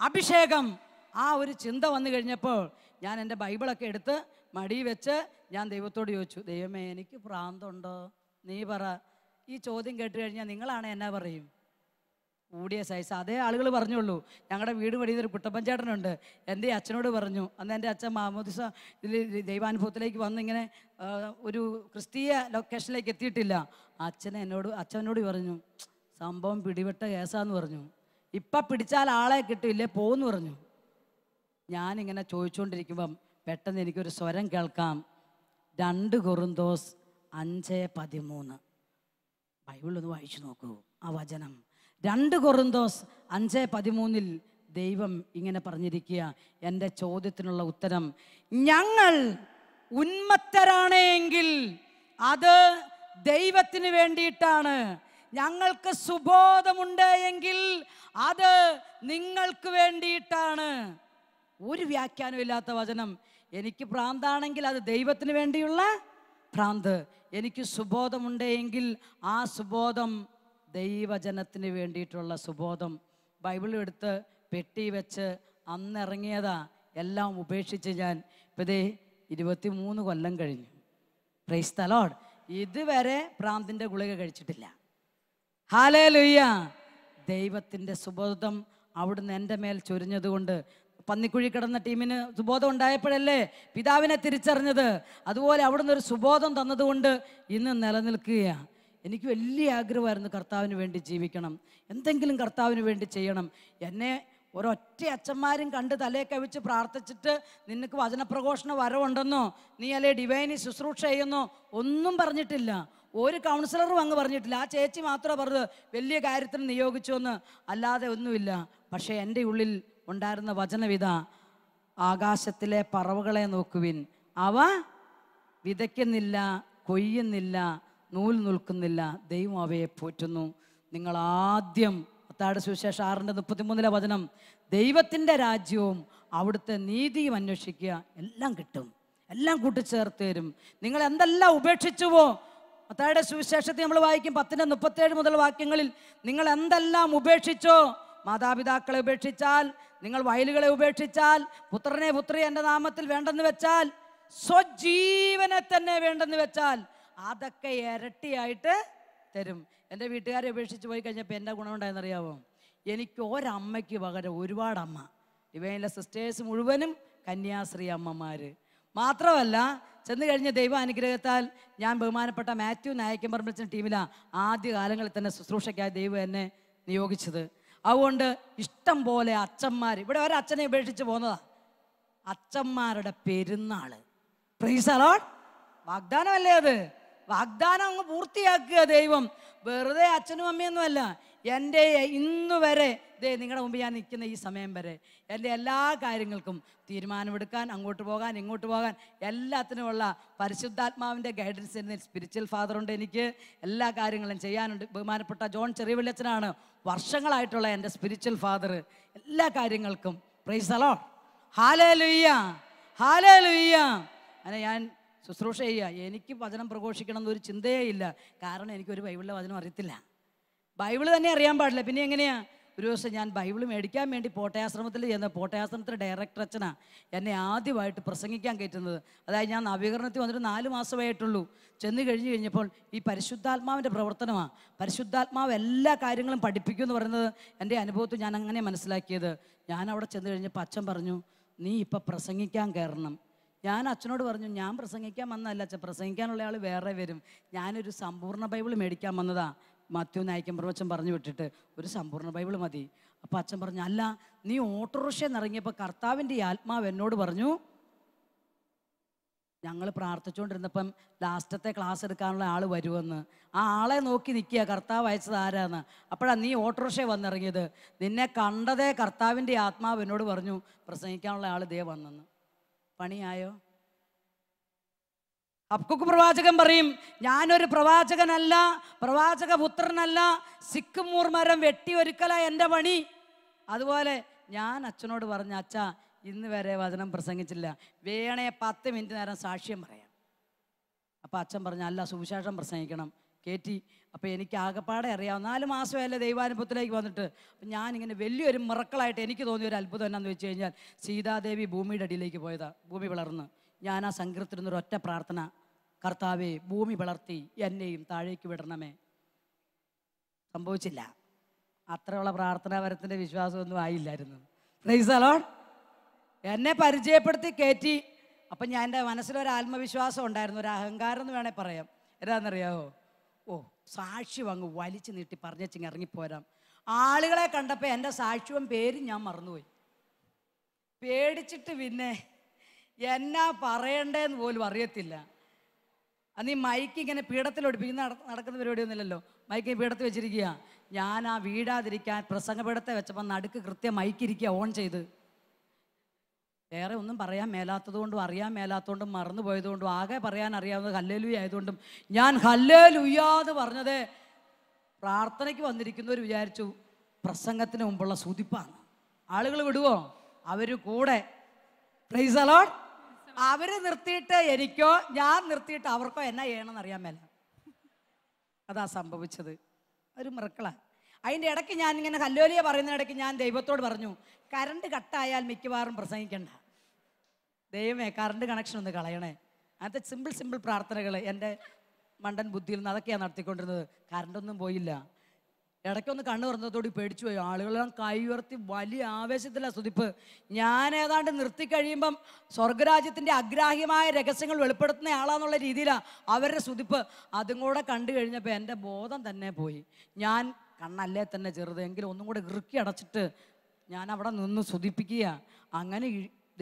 B: അഭിഷേകം. ആ ഒരു ചിന്ത വന്നു കഴിഞ്ഞപ്പോൾ ഞാൻ എൻ്റെ ബൈബിളൊക്കെ എടുത്ത് മടി വെച്ച് ഞാൻ ദൈവത്തോട് ചോദിച്ചു, ദൈവമേ എനിക്ക് ഭ്രാന്തുണ്ടോ? നീ പറ. ഈ ചോദ്യം കേട്ട് കഴിഞ്ഞാൽ നിങ്ങളാണ് എന്നാ പറയും? കൂടിയ സൈസ്. അതേ ആളുകൾ പറഞ്ഞുള്ളൂ. ഞങ്ങളുടെ വീട് പണിയുന്നൊരു കുട്ടപ്പഞ്ചേട്ടനുണ്ട്. എൻ്റെ അച്ഛനോട് പറഞ്ഞു. അന്ന് എൻ്റെ അച്ഛൻ മാമോദിസ ഇതിൽ ദൈവാനുഭവത്തിലേക്ക് വന്ന് ഇങ്ങനെ ഒരു ക്രിസ്തീയ ലൊക്കേഷനിലേക്ക് എത്തിയിട്ടില്ല. അച്ഛനോട് പറഞ്ഞു, സംഭവം പിടിവിട്ട കേസാന്ന് പറഞ്ഞു. ഇപ്പം പിടിച്ചാൽ ആളെ കിട്ടില്ലേ, പോന്ന് പറഞ്ഞു. ഞാനിങ്ങനെ ചോദിച്ചുകൊണ്ടിരിക്കുമ്പം പെട്ടെന്ന് എനിക്കൊരു സ്വരം കേൾക്കാം. 2 കൊറിന്തോസ് 5:13. ബൈബിളൊന്ന് വായിച്ചു നോക്കൂ ആ വചനം. 2 കൊറിന്തോസ് 5:13 ദൈവം ഇങ്ങനെ പറഞ്ഞിരിക്കുക. എൻ്റെ ചോദ്യത്തിനുള്ള ഉത്തരം, ഞങ്ങൾ ഉന്മത്തരാണ് എങ്കിൽ അത് ദൈവത്തിന് വേണ്ടിയിട്ടാണ്. ഞങ്ങൾക്ക് സുബോധമുണ്ട് എങ്കിൽ അത് നിങ്ങൾക്ക് വേണ്ടിയിട്ടാണ്. ഒരു വ്യാഖ്യാനം ഇല്ലാത്ത വചനം. എനിക്ക് ഭ്രാന്താണെങ്കിൽ അത് ദൈവത്തിന് വേണ്ടിയുള്ള ഭ്രാന്ത്. എനിക്ക് സുബോധമുണ്ട് എങ്കിൽ ആ സുബോധം ദൈവജനത്തിന് വേണ്ടിയിട്ടുള്ള സുബോധം. ബൈബിൾ എടുത്ത് പെട്ടി വെച്ച് അന്നിറങ്ങിയതാ. എല്ലാം ഉപേക്ഷിച്ച് ഞാൻ ഇപ്പം ദേ 23 കൊല്ലം കഴിഞ്ഞു. Price the Lord. ഇതുവരെ ഭ്രാന്തിൻ്റെ ഗുളിക കഴിച്ചിട്ടില്ല. ഹല്ലേലൂയ. ദൈവത്തിൻ്റെ സുബോധം അവിടുന്ന് എൻ്റെ മേൽ ചൊരിഞ്ഞതുകൊണ്ട്, പന്നിക്കുഴി കിടന്ന ടീമിന് സുബോധം ഉണ്ടായപ്പോഴല്ലേ പിതാവിനെ തിരിച്ചറിഞ്ഞത്. അതുപോലെ അവിടുന്ന് ഒരു സുബോധം തന്നതുകൊണ്ട് ഇന്ന് നിലനിൽക്കുകയാണ്. എനിക്ക് വലിയ ആഗ്രഹമായിരുന്നു കർത്താവിന് വേണ്ടി ജീവിക്കണം, എന്തെങ്കിലും കർത്താവിന് വേണ്ടി ചെയ്യണം. എന്നെ ഒരൊറ്റ അച്ഛന്മാരും കണ്ട് തലയെ കവിച്ച് പ്രാർത്ഥിച്ചിട്ട് നിനക്ക് വചനപ്രഘോഷണ വരവുണ്ടെന്നോ നീ അല്ലേ ഡിവൈനി ശുശ്രൂഷ ചെയ്യുന്നോ ഒന്നും പറഞ്ഞിട്ടില്ല. ഒരു കൗൺസിലറും അങ്ങ് പറഞ്ഞിട്ടില്ല. ആ ചേച്ചി മാത്രമേ പറഞ്ഞത് വലിയ കാര്യത്തിന് നിയോഗിച്ചു എന്ന്, അല്ലാതെ ഒന്നുമില്ല. പക്ഷേ എൻ്റെ ഉള്ളിൽ ഉണ്ടായിരുന്ന വചനവിധ, ആകാശത്തിലെ പറവകളെ നോക്കുവിൻ, അവ വിതയ്ക്കുന്നില്ല, കൊയ്യുന്നില്ല, നൂൽ നിൽക്കുന്നില്ല, ദൈവം അവയെ പോറ്റുന്നു. നിങ്ങൾ ആദ്യം മത്തായിയുടെ സുവിശേഷം 6:33 വചനം, ദൈവത്തിൻ്റെ രാജ്യവും അവിടുത്തെ നീതിയും അന്വേഷിക്കുക, എല്ലാം കിട്ടും, എല്ലാം കൂട്ടിച്ചേർത്ത് തരും. നിങ്ങൾ എന്തെല്ലാം ഉപേക്ഷിച്ചുവോ, മത്തായിയുടെ സുവിശേഷത്തിൽ നമ്മൾ വായിക്കും 10:37 മുതൽ വാക്യങ്ങളിൽ, നിങ്ങൾ എന്തെല്ലാം ഉപേക്ഷിച്ചോ, മാതാപിതാക്കളെ ഉപേക്ഷിച്ചാൽ, നിങ്ങൾ വയലുകളെ ഉപേക്ഷിച്ചാൽ, പുത്രനെ പുത്രി എൻ്റെ നാമത്തിൽ വേണ്ടെന്ന് വെച്ചാൽ, സ്വജീവനെ തന്നെ വേണ്ടെന്ന് വെച്ചാൽ, അതൊക്കെ ഇരട്ടിയായിട്ട് തരും. എൻ്റെ വീട്ടുകാരെ ഉപേക്ഷിച്ച് പോയി കഴിഞ്ഞപ്പോൾ എൻ്റെ ഗുണമുണ്ടായെന്നറിയാമോ? എനിക്ക് ഒരമ്മയ്ക്ക് പകരം ഒരുപാട് അമ്മ. ഇവയിലെ സിസ്റ്റേഴ്സ് മുഴുവനും കന്യാസ്ത്രീ അമ്മമാർ. മാത്രമല്ല, ചെന്ന് കഴിഞ്ഞ ദൈവ അനുഗ്രഹത്താൽ ഞാൻ ബഹുമാനപ്പെട്ട മാത്യു നായക്കമ്പറമ്പിൽ ടീമിലാണ് ആദ്യ കാലങ്ങളിൽ തന്നെ ശുശ്രൂഷയ്ക്കായി ദൈവം എന്നെ നിയോഗിച്ചത്. അതുകൊണ്ട് ഇഷ്ടം പോലെ അച്ഛന്മാർ, ഇവിടെ ഒരച്ഛനെ ഉപേക്ഷിച്ച് പോകുന്നതാ, അച്ഛന്മാരുടെ പെരുന്നാൾ. Price the Lord. വാഗ്ദാനമല്ലേ അത്? വാഗ്ദാനം അങ്ങ് പൂർത്തിയാക്കുക ദൈവം. വെറുതെ അച്ഛനും അമ്മയൊന്നുമല്ല. എൻ്റെ ഇന്നു വരെ നിങ്ങളുടെ മുമ്പ് ഞാൻ നിൽക്കുന്ന ഈ സമയം വരെ എൻ്റെ എല്ലാ കാര്യങ്ങൾക്കും തീരുമാനമെടുക്കാൻ, അങ്ങോട്ട് പോകാൻ, ഇങ്ങോട്ട് പോകാൻ, എല്ലാത്തിനുമുള്ള പരിശുദ്ധാത്മാവിൻ്റെ ഗൈഡൻസ് എന്ന സ്പിരിച്വൽ ഫാദറുണ്ട് എനിക്ക്. എല്ലാ കാര്യങ്ങളും ചെയ്യാനുണ്ട്. ബഹുമാനപ്പെട്ട ജോൺ ചെറിയവള്ളിയച്ഛനാണ് വർഷങ്ങളായിട്ടുള്ള എൻ്റെ സ്പിരിച്വൽ ഫാദർ. എല്ലാ കാര്യങ്ങൾക്കും പ്രൈസ് ദി ലോർഡ്. ഹല്ലേലൂയ, ഹല്ലേലൂയ. അങ്ങനെ ഞാൻ ശുശ്രൂഷ ചെയ്യുക. എനിക്ക് വചനം പ്രഘോഷിക്കണം എന്നൊരു ചിന്തയേ ഇല്ല. കാരണം എനിക്കൊരു ബൈബിളിലെ വചനം അറിയത്തില്ല. ബൈബിൾ തന്നെ അറിയാൻ പാടില്ല. പിന്നെ എങ്ങനെയാ? ഒരു ദിവസം ഞാൻ ബൈബിൾ മേടിക്കാൻ വേണ്ടി പോട്ടയാശ്രമത്തിൽ ചെന്ന പോട്ടയാശ്രമത്തിൻ്റെ ഡയറക്ടർ അച്ഛനാ എന്നെ ആദ്യമായിട്ട് പ്രസംഗിക്കാൻ കയറ്റുന്നത്. അതായത് ഞാൻ നവീകരണത്തിൽ വന്നിട്ട് 4 മാസമായിട്ടുള്ളൂ. ചെന്ന് കഴിഞ്ഞപ്പോൾ ഈ പരിശുദ്ധാത്മാവിൻ്റെ പ്രവർത്തനമാണ്. പരിശുദ്ധാത്മാവ് എല്ലാ കാര്യങ്ങളും പഠിപ്പിക്കും എന്ന് പറയുന്നത് എൻ്റെ അനുഭവത്തിൽ ഞാൻ അങ്ങനെ മനസ്സിലാക്കിയത്. ഞാൻ അവിടെ ചെന്ന് കഴിഞ്ഞപ്പോൾ അച്ഛൻ പറഞ്ഞു, നീ ഇപ്പം പ്രസംഗിക്കാൻ കയറണം. ഞാൻ അച്ഛനോട് പറഞ്ഞു, ഞാൻ പ്രസംഗിക്കാൻ വന്നതല്ല അച്ഛൻ, പ്രസംഗിക്കാനുള്ള ആൾ വേറെ വരും. ഞാനൊരു സമ്പൂർണ്ണ ബൈബിൾ മേടിക്കാൻ വന്നതാ. മാത്യു നായിക്കമ്പറമ്പച്ചൻ പറഞ്ഞു വിട്ടിട്ട് ഒരു സമ്പൂർണ്ണ ബൈബിൾ മതി. അപ്പോൾ അച്ഛൻ പറഞ്ഞു, അല്ല, നീ ഓട്ടോറിക്ഷയിൽ ഇറങ്ങിയപ്പോൾ കർത്താവിൻ്റെ ഈ ആത്മാവ് എന്നോട് പറഞ്ഞു, ഞങ്ങൾ പ്രാർത്ഥിച്ചുകൊണ്ടിരുന്നപ്പം ലാസ്റ്റത്തെ ക്ലാസ് എടുക്കാനുള്ള ആൾ വരുമെന്ന്. ആ ആളെ നോക്കി നിൽക്കുക, കർത്താവ് അയച്ചത് ആരാന്ന്. അപ്പോഴാണ് നീ ഓട്ടോറിക്ഷയിൽ വന്നിറങ്ങിയത്. നിന്നെ കണ്ടതേ കർത്താവിൻ്റെ ആത്മാവ് എന്നോട് പറഞ്ഞു പ്രസംഗിക്കാനുള്ള ആൾ ദേ വന്നെന്ന്. പണിയായോ? ഹബക്കൂക്ക് പ്രവാചകൻ പറയും, ഞാനൊരു പ്രവാചകനല്ല, പ്രവാചക പുത്രനല്ല, സിക്കുമൂർ മരം വെട്ടിയൊരുക്കല എൻ്റെ പണി. അതുപോലെ ഞാൻ അച്ഛനോട് പറഞ്ഞ, അച്ഛാ ഇന്ന് വരെ വചനം പ്രസംഗിച്ചില്ല, വേണേ 10 മിനിറ്റ് നേരം സാക്ഷ്യം പറയാം. അപ്പം അച്ഛൻ പറഞ്ഞു, അല്ല, സുവിശേഷം പ്രസംഗിക്കണം. കയറ്റി. അപ്പോൾ എനിക്ക് ആകെപ്പാടെ അറിയാം. 4 മാസമല്ലേ ദൈവാനുഭവത്തിലേക്ക് വന്നിട്ട്. അപ്പം ഞാനിങ്ങനെ വലിയൊരു മിറക്കിളായിട്ട് എനിക്ക് തോന്നിയൊരു അത്ഭുതം എന്നാന്ന് വെച്ച് കഴിഞ്ഞാൽ, സീതാദേവി ഭൂമിയുടെ അടിയിലേക്ക് പോയതാ. ഭൂമി പിളർന്ന്. ഞാൻ ആ സങ്കീർത്തിരുന്നൊരു ഒറ്റ പ്രാർത്ഥന, കർത്താവേ ഭൂമി പിളർത്തി എന്നെയും താഴേക്ക് വിടണമേ. സംഭവിച്ചില്ല. അത്രയുള്ള പ്രാർത്ഥനാപരത്തിൻ്റെ വിശ്വാസമൊന്നും ആയില്ലായിരുന്നു. Praise the lord. എന്നെ പരിചയപ്പെടുത്തി കയറ്റി. അപ്പം ഞാൻ എൻ്റെ മനസ്സിലൊരു ആത്മവിശ്വാസം ഉണ്ടായിരുന്നു, ഒരു അഹങ്കാരം എന്ന് വേണേൽ പറയാം. എന്താണെന്നറിയാമോ? സാക്ഷ്യം അങ്ങ് വലിച്ചു നീട്ടി പറഞ്ഞിങ്ങ് ഇറങ്ങിപ്പോരാം. ആളുകളെ കണ്ടപ്പോൾ എൻ്റെ സാക്ഷ്യവും പേരും ഞാൻ മറന്നുപോയി. പേടിച്ചിട്ട് പിന്നെ എന്നാ പറയണ്ടേന്ന് പോലും അറിയത്തില്ല. അന്ന് ഈ മൈക്ക് ഇങ്ങനെ പീഠത്തിൽ ഒടിപ്പിക്കുന്ന നടക്കുന്ന പരിപാടിയൊന്നുമില്ലല്ലോ. മൈക്ക് പീഠത്തിൽ വെച്ചിരിക്കുക. ഞാൻ ആ വീഴാതിരിക്കാൻ പ്രസംഗപീഠത്തെ വെച്ചപ്പോൾ നടുക്ക് കൃത്യം മൈക്കിരിക്കുക ഓൺ ചെയ്ത്. വേറെ ഒന്നും പറയാൻ മേലാത്തത് കൊണ്ടും അറിയാൻ മേലാത്തതുകൊണ്ടും മറന്നു പോയതുകൊണ്ടും ആകെ പറയാൻ അറിയാവുന്നത് ഹല്ലേലൂയ ആയതുകൊണ്ടും ഞാൻ ഹല്ലേലൂയ എന്ന് പറഞ്ഞത് പ്രാർത്ഥനയ്ക്ക് വന്നിരിക്കുന്നവർ വിചാരിച്ചു പ്രസംഗത്തിന് മുമ്പുള്ള സ്തുതിപ്പാണ്. ആളുകൾ വിടുവോ? അവർ കൂടെ. Price the Lord. അവർ നിർത്തിയിട്ട് എനിക്കോ, ഞാൻ നിർത്തിയിട്ട് അവർക്കോ എന്നാ ചെയ്യണമെന്ന് അറിയാൻ മേല. അതാ സംഭവിച്ചത്. ഒരു മിറക്കിളാ. അതിൻ്റെ ഇടയ്ക്ക് ഞാനിങ്ങനെ ഹല്ലേലൂയ പറയുന്ന ഇടയ്ക്ക് ഞാൻ ദൈവത്തോട് പറഞ്ഞു, കറണ്ട് കട്ടായാൽ മിക്കവാറും പ്രസംഗിക്കണ്ട, ദൈവമേ കറണ്ട് കണക്ഷൻ ഒന്ന് കളയണേ. അങ്ങനത്തെ സിമ്പിൾ പ്രാർത്ഥനകൾ എൻ്റെ മണ്ടൻ ബുദ്ധിയിൽ നിന്ന് അതൊക്കെയാണ് നടത്തിക്കൊണ്ടിരുന്നത്. കറണ്ടൊന്നും പോയില്ല. ഇടയ്ക്കൊന്ന് കണ്ണു തുറന്നതോടി പേടിച്ചു പോയി. ആളുകളെല്ലാം കൈ ഉയർത്തി വലിയ ആവേശത്തിലാണ് സ്തുതിപ്പ്. ഞാൻ ഏതാണ്ട് നിർത്തി കഴിയുമ്പം സ്വർഗരാജ്യത്തിൻ്റെ അഗ്രാഹ്യമായ രഹസ്യങ്ങൾ വെളിപ്പെടുത്തുന്ന ആളാന്നുള്ള രീതിയിലാണ് അവരുടെ സ്തുതിപ്പ്. അതും കൂടെ കണ്ടു കഴിഞ്ഞപ്പോൾ എൻ്റെ ബോധം തന്നെ പോയി. ഞാൻ കണ്ണല്ലേ തന്നെ ചെറുത്, എങ്കിലും ഒന്നും കൂടെ ഇറുക്കി അടച്ചിട്ട് ഞാൻ അവിടെ നിന്ന് സ്തുതിപ്പിക്കുക. അങ്ങനെ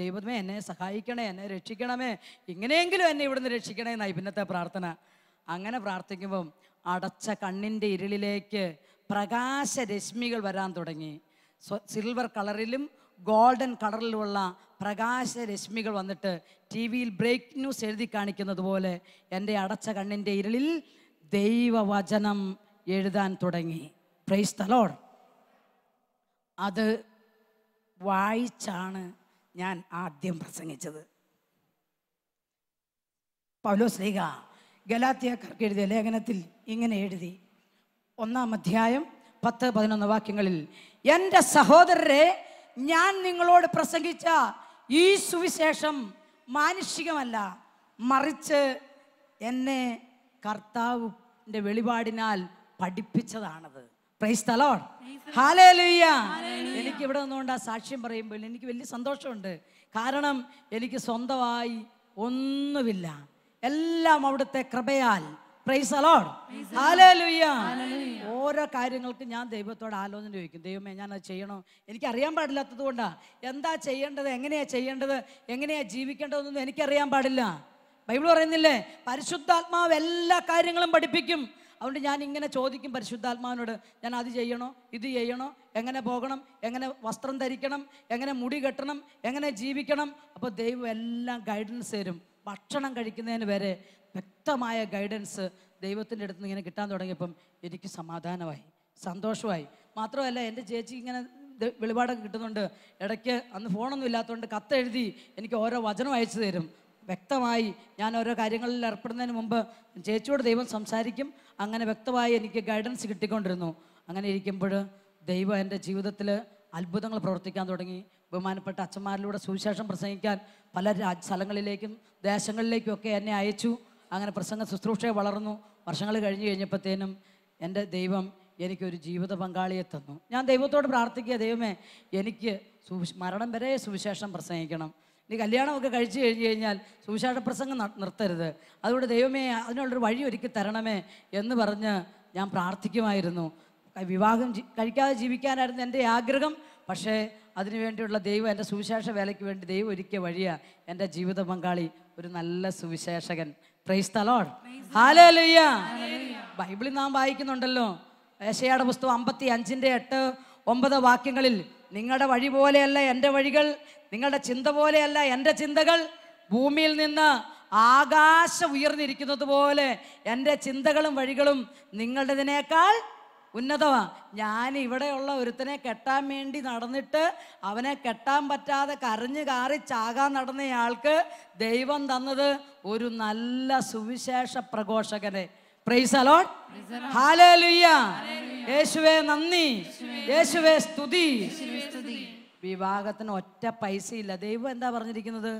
B: ദൈവമേ എന്നെ സഹായിക്കണേ, എന്നെ രക്ഷിക്കണമേ, ഇങ്ങനെയെങ്കിലും എന്നെ ഇവിടുന്ന് രക്ഷിക്കണേ എന്നായി പിന്നത്തെ പ്രാർത്ഥന. അങ്ങനെ പ്രാർത്ഥിക്കുമ്പം അടച്ച കണ്ണിൻ്റെ ഇരുളിലേക്ക് പ്രകാശരശ്മികൾ വരാൻ തുടങ്ങി. സിൽവർ കളറിലും ഗോൾഡൻ കളറിലുമുള്ള പ്രകാശരശ്മികൾ വന്നിട്ട് ടി വിയിൽ ബ്രേക്ക് ന്യൂസ് എഴുതി കാണിക്കുന്നത് പോലെ എൻ്റെ അടച്ച കണ്ണിൻ്റെ ഇരുളിൽ ദൈവവചനം എഴുതാൻ തുടങ്ങി. Price the Lord. അത് വായിച്ചാണ് ഞാൻ ആദ്യം പ്രസംഗിച്ചത്. പൗലോസ്ലീഹ ഗലാത്യക്കാർക്ക് എഴുതിയ ലേഖനത്തിൽ ഇങ്ങനെ എഴുതി, 1-ാം അധ്യായം 10-11 വാക്യങ്ങളിൽ, എൻ്റെ സഹോദരരെ, ഞാൻ നിങ്ങളോട് പ്രസംഗിച്ച ഈ സുവിശേഷം മാനുഷികമല്ല, മറിച്ച് എന്നെ കർത്താവിൻ്റെ വെളിപാടിനാൽ പഠിപ്പിച്ചതാണത്. Praise the lord. ഹല്ലേലൂയ. എനിക്ക് ഇവിടെ നിന്നുകൊണ്ട് ആ സാക്ഷ്യം പറയുമ്പോൾ എനിക്ക് വലിയ സന്തോഷമുണ്ട്. കാരണം എനിക്ക് സ്വന്തമായി ഒന്നുമില്ല, എല്ലാം അവിടുത്തെ കൃപയാൽ. Price the lord. ഹല്ലേലൂയ. ഓരോ കാര്യങ്ങൾക്ക് ഞാൻ ദൈവത്തോട് ആലോചന ചോദിക്കും. ദൈവമേ, ഞാനത് ചെയ്യണോ? എനിക്കറിയാൻ പാടില്ലാത്തത് കൊണ്ടാണ്. എന്താ ചെയ്യേണ്ടത്, എങ്ങനെയാണ് ചെയ്യേണ്ടത്, എങ്ങനെയാണ് ജീവിക്കേണ്ടതെന്നൊന്നും എനിക്കറിയാൻ പാടില്ല. ബൈബിൾ പറയുന്നില്ലേ, പരിശുദ്ധാത്മാവ് എല്ലാ കാര്യങ്ങളും പഠിപ്പിക്കും. അതുകൊണ്ട് ഞാൻ ഇങ്ങനെ ചോദിക്കും പരിശുദ്ധാത്മാവിനോട്, ഞാൻ അത് ചെയ്യണോ, ഇത് ചെയ്യണോ, എങ്ങനെ പോകണം, എങ്ങനെ വസ്ത്രം ധരിക്കണം, എങ്ങനെ മുടി കെട്ടണം, എങ്ങനെ ജീവിക്കണം. അപ്പോൾ ദൈവം എല്ലാം ഗൈഡൻസ് തരും. ഭക്ഷണം കഴിക്കുന്നതിന് വരെ വ്യക്തമായ ഗൈഡൻസ് ദൈവത്തിൻ്റെ അടുത്ത് നിന്ന് ഇങ്ങനെ കിട്ടാൻ തുടങ്ങിയപ്പം എനിക്ക് സമാധാനമായി, സന്തോഷമായി. മാത്രമല്ല, എൻ്റെ ചേച്ചി ഇങ്ങനെ വെളിപാടൊക്കെ കിട്ടുന്നുണ്ട്. ഇടയ്ക്ക് അന്ന് ഫോണൊന്നും ഇല്ലാത്തതുകൊണ്ട് കത്തെഴുതി എനിക്ക് ഓരോ വചനം അയച്ചു തരും. വ്യക്തമായി ഞാൻ ഓരോ കാര്യങ്ങളിൽ ഏർപ്പെടുന്നതിന് മുമ്പ് ചേച്ചിയോട് ദൈവം സംസാരിക്കും. അങ്ങനെ വ്യക്തമായി എനിക്ക് ഗൈഡൻസ് കിട്ടിക്കൊണ്ടിരുന്നു. അങ്ങനെ ഇരിക്കുമ്പോൾ ദൈവം എൻ്റെ ജീവിതത്തിൽ അത്ഭുതങ്ങൾ പ്രവർത്തിക്കാൻ തുടങ്ങി. ബഹുമാനപ്പെട്ട അച്ഛന്മാരിലൂടെ സുവിശേഷം പ്രസംഗിക്കാൻ പല സ്ഥലങ്ങളിലേക്കും ദേശങ്ങളിലേക്കും ഒക്കെ എന്നെ അയച്ചു. അങ്ങനെ പ്രസംഗ ശുശ്രൂഷയെ വളർന്നു. വർഷങ്ങൾ കഴിഞ്ഞപ്പോഴത്തേനും എൻ്റെ ദൈവം എനിക്കൊരു ജീവിത പങ്കാളിയെ തന്നു. ഞാൻ ദൈവത്തോട് പ്രാർത്ഥിക്കുക, ദൈവമേ, എനിക്ക് മരണം വരെ സുവിശേഷം പ്രസംഗിക്കണം. നീ കല്യാണമൊക്കെ കഴിച്ചു കഴിഞ്ഞാൽ സുവിശേഷ പ്രസംഗം നിർത്തരുത്. അതുകൊണ്ട് ദൈവമേ, അതിനുള്ളൊരു വഴി ഒരുക്കി തരണമേ എന്ന് പറഞ്ഞ് ഞാൻ പ്രാർത്ഥിക്കുമായിരുന്നു. വിവാഹം കഴിക്കാതെ ജീവിക്കാനായിരുന്നു എൻ്റെ ആഗ്രഹം. പക്ഷേ അതിനുവേണ്ടിയുള്ള ദൈവം, എൻ്റെ സുവിശേഷ വേലയ്ക്ക് വേണ്ടി ദൈവം ഒരുക്കിയ വഴിയാണ് എൻ്റെ ജീവിത പങ്കാളി, ഒരു നല്ല സുവിശേഷകൻ. Praise the lord. ഹല്ലേലൂയ. ബൈബിളിൽ നാം വായിക്കുന്നുണ്ടല്ലോ, യെശയ്യായുടെ പുസ്തകം 55:8-9 വാക്യങ്ങളിൽ, നിങ്ങളുടെ വഴി പോലെയല്ല എൻ്റെ വഴികൾ, നിങ്ങളുടെ ചിന്ത പോലെയല്ല എൻ്റെ ചിന്തകൾ. ഭൂമിയിൽ നിന്ന് ആകാശം ഉയർന്നിരിക്കുന്നത് പോലെ എൻ്റെ ചിന്തകളും വഴികളും നിങ്ങളുടേതിനേക്കാൾ ഉന്നതമാ. ഞാൻ ഇവിടെയുള്ള ഒരുത്തനെ കെട്ടാൻ വേണ്ടി നടന്നിട്ട് അവനെ കെട്ടാൻ പറ്റാതെ കരഞ്ഞു കാറി ചാകാൻ നടന്നയാൾക്ക് ദൈവം തന്നത് ഒരു നല്ല സുവിശേഷ പ്രഘോഷകനെ. Praise the lord. ഹല്ലേലൂയ. യേശുവേ നന്ദി, യേശുവേ സ്തുതി. വിവാഹത്തിന് ഒറ്റ പൈസയില്ല. ദൈവം എന്താ പറഞ്ഞിരിക്കുന്നത്?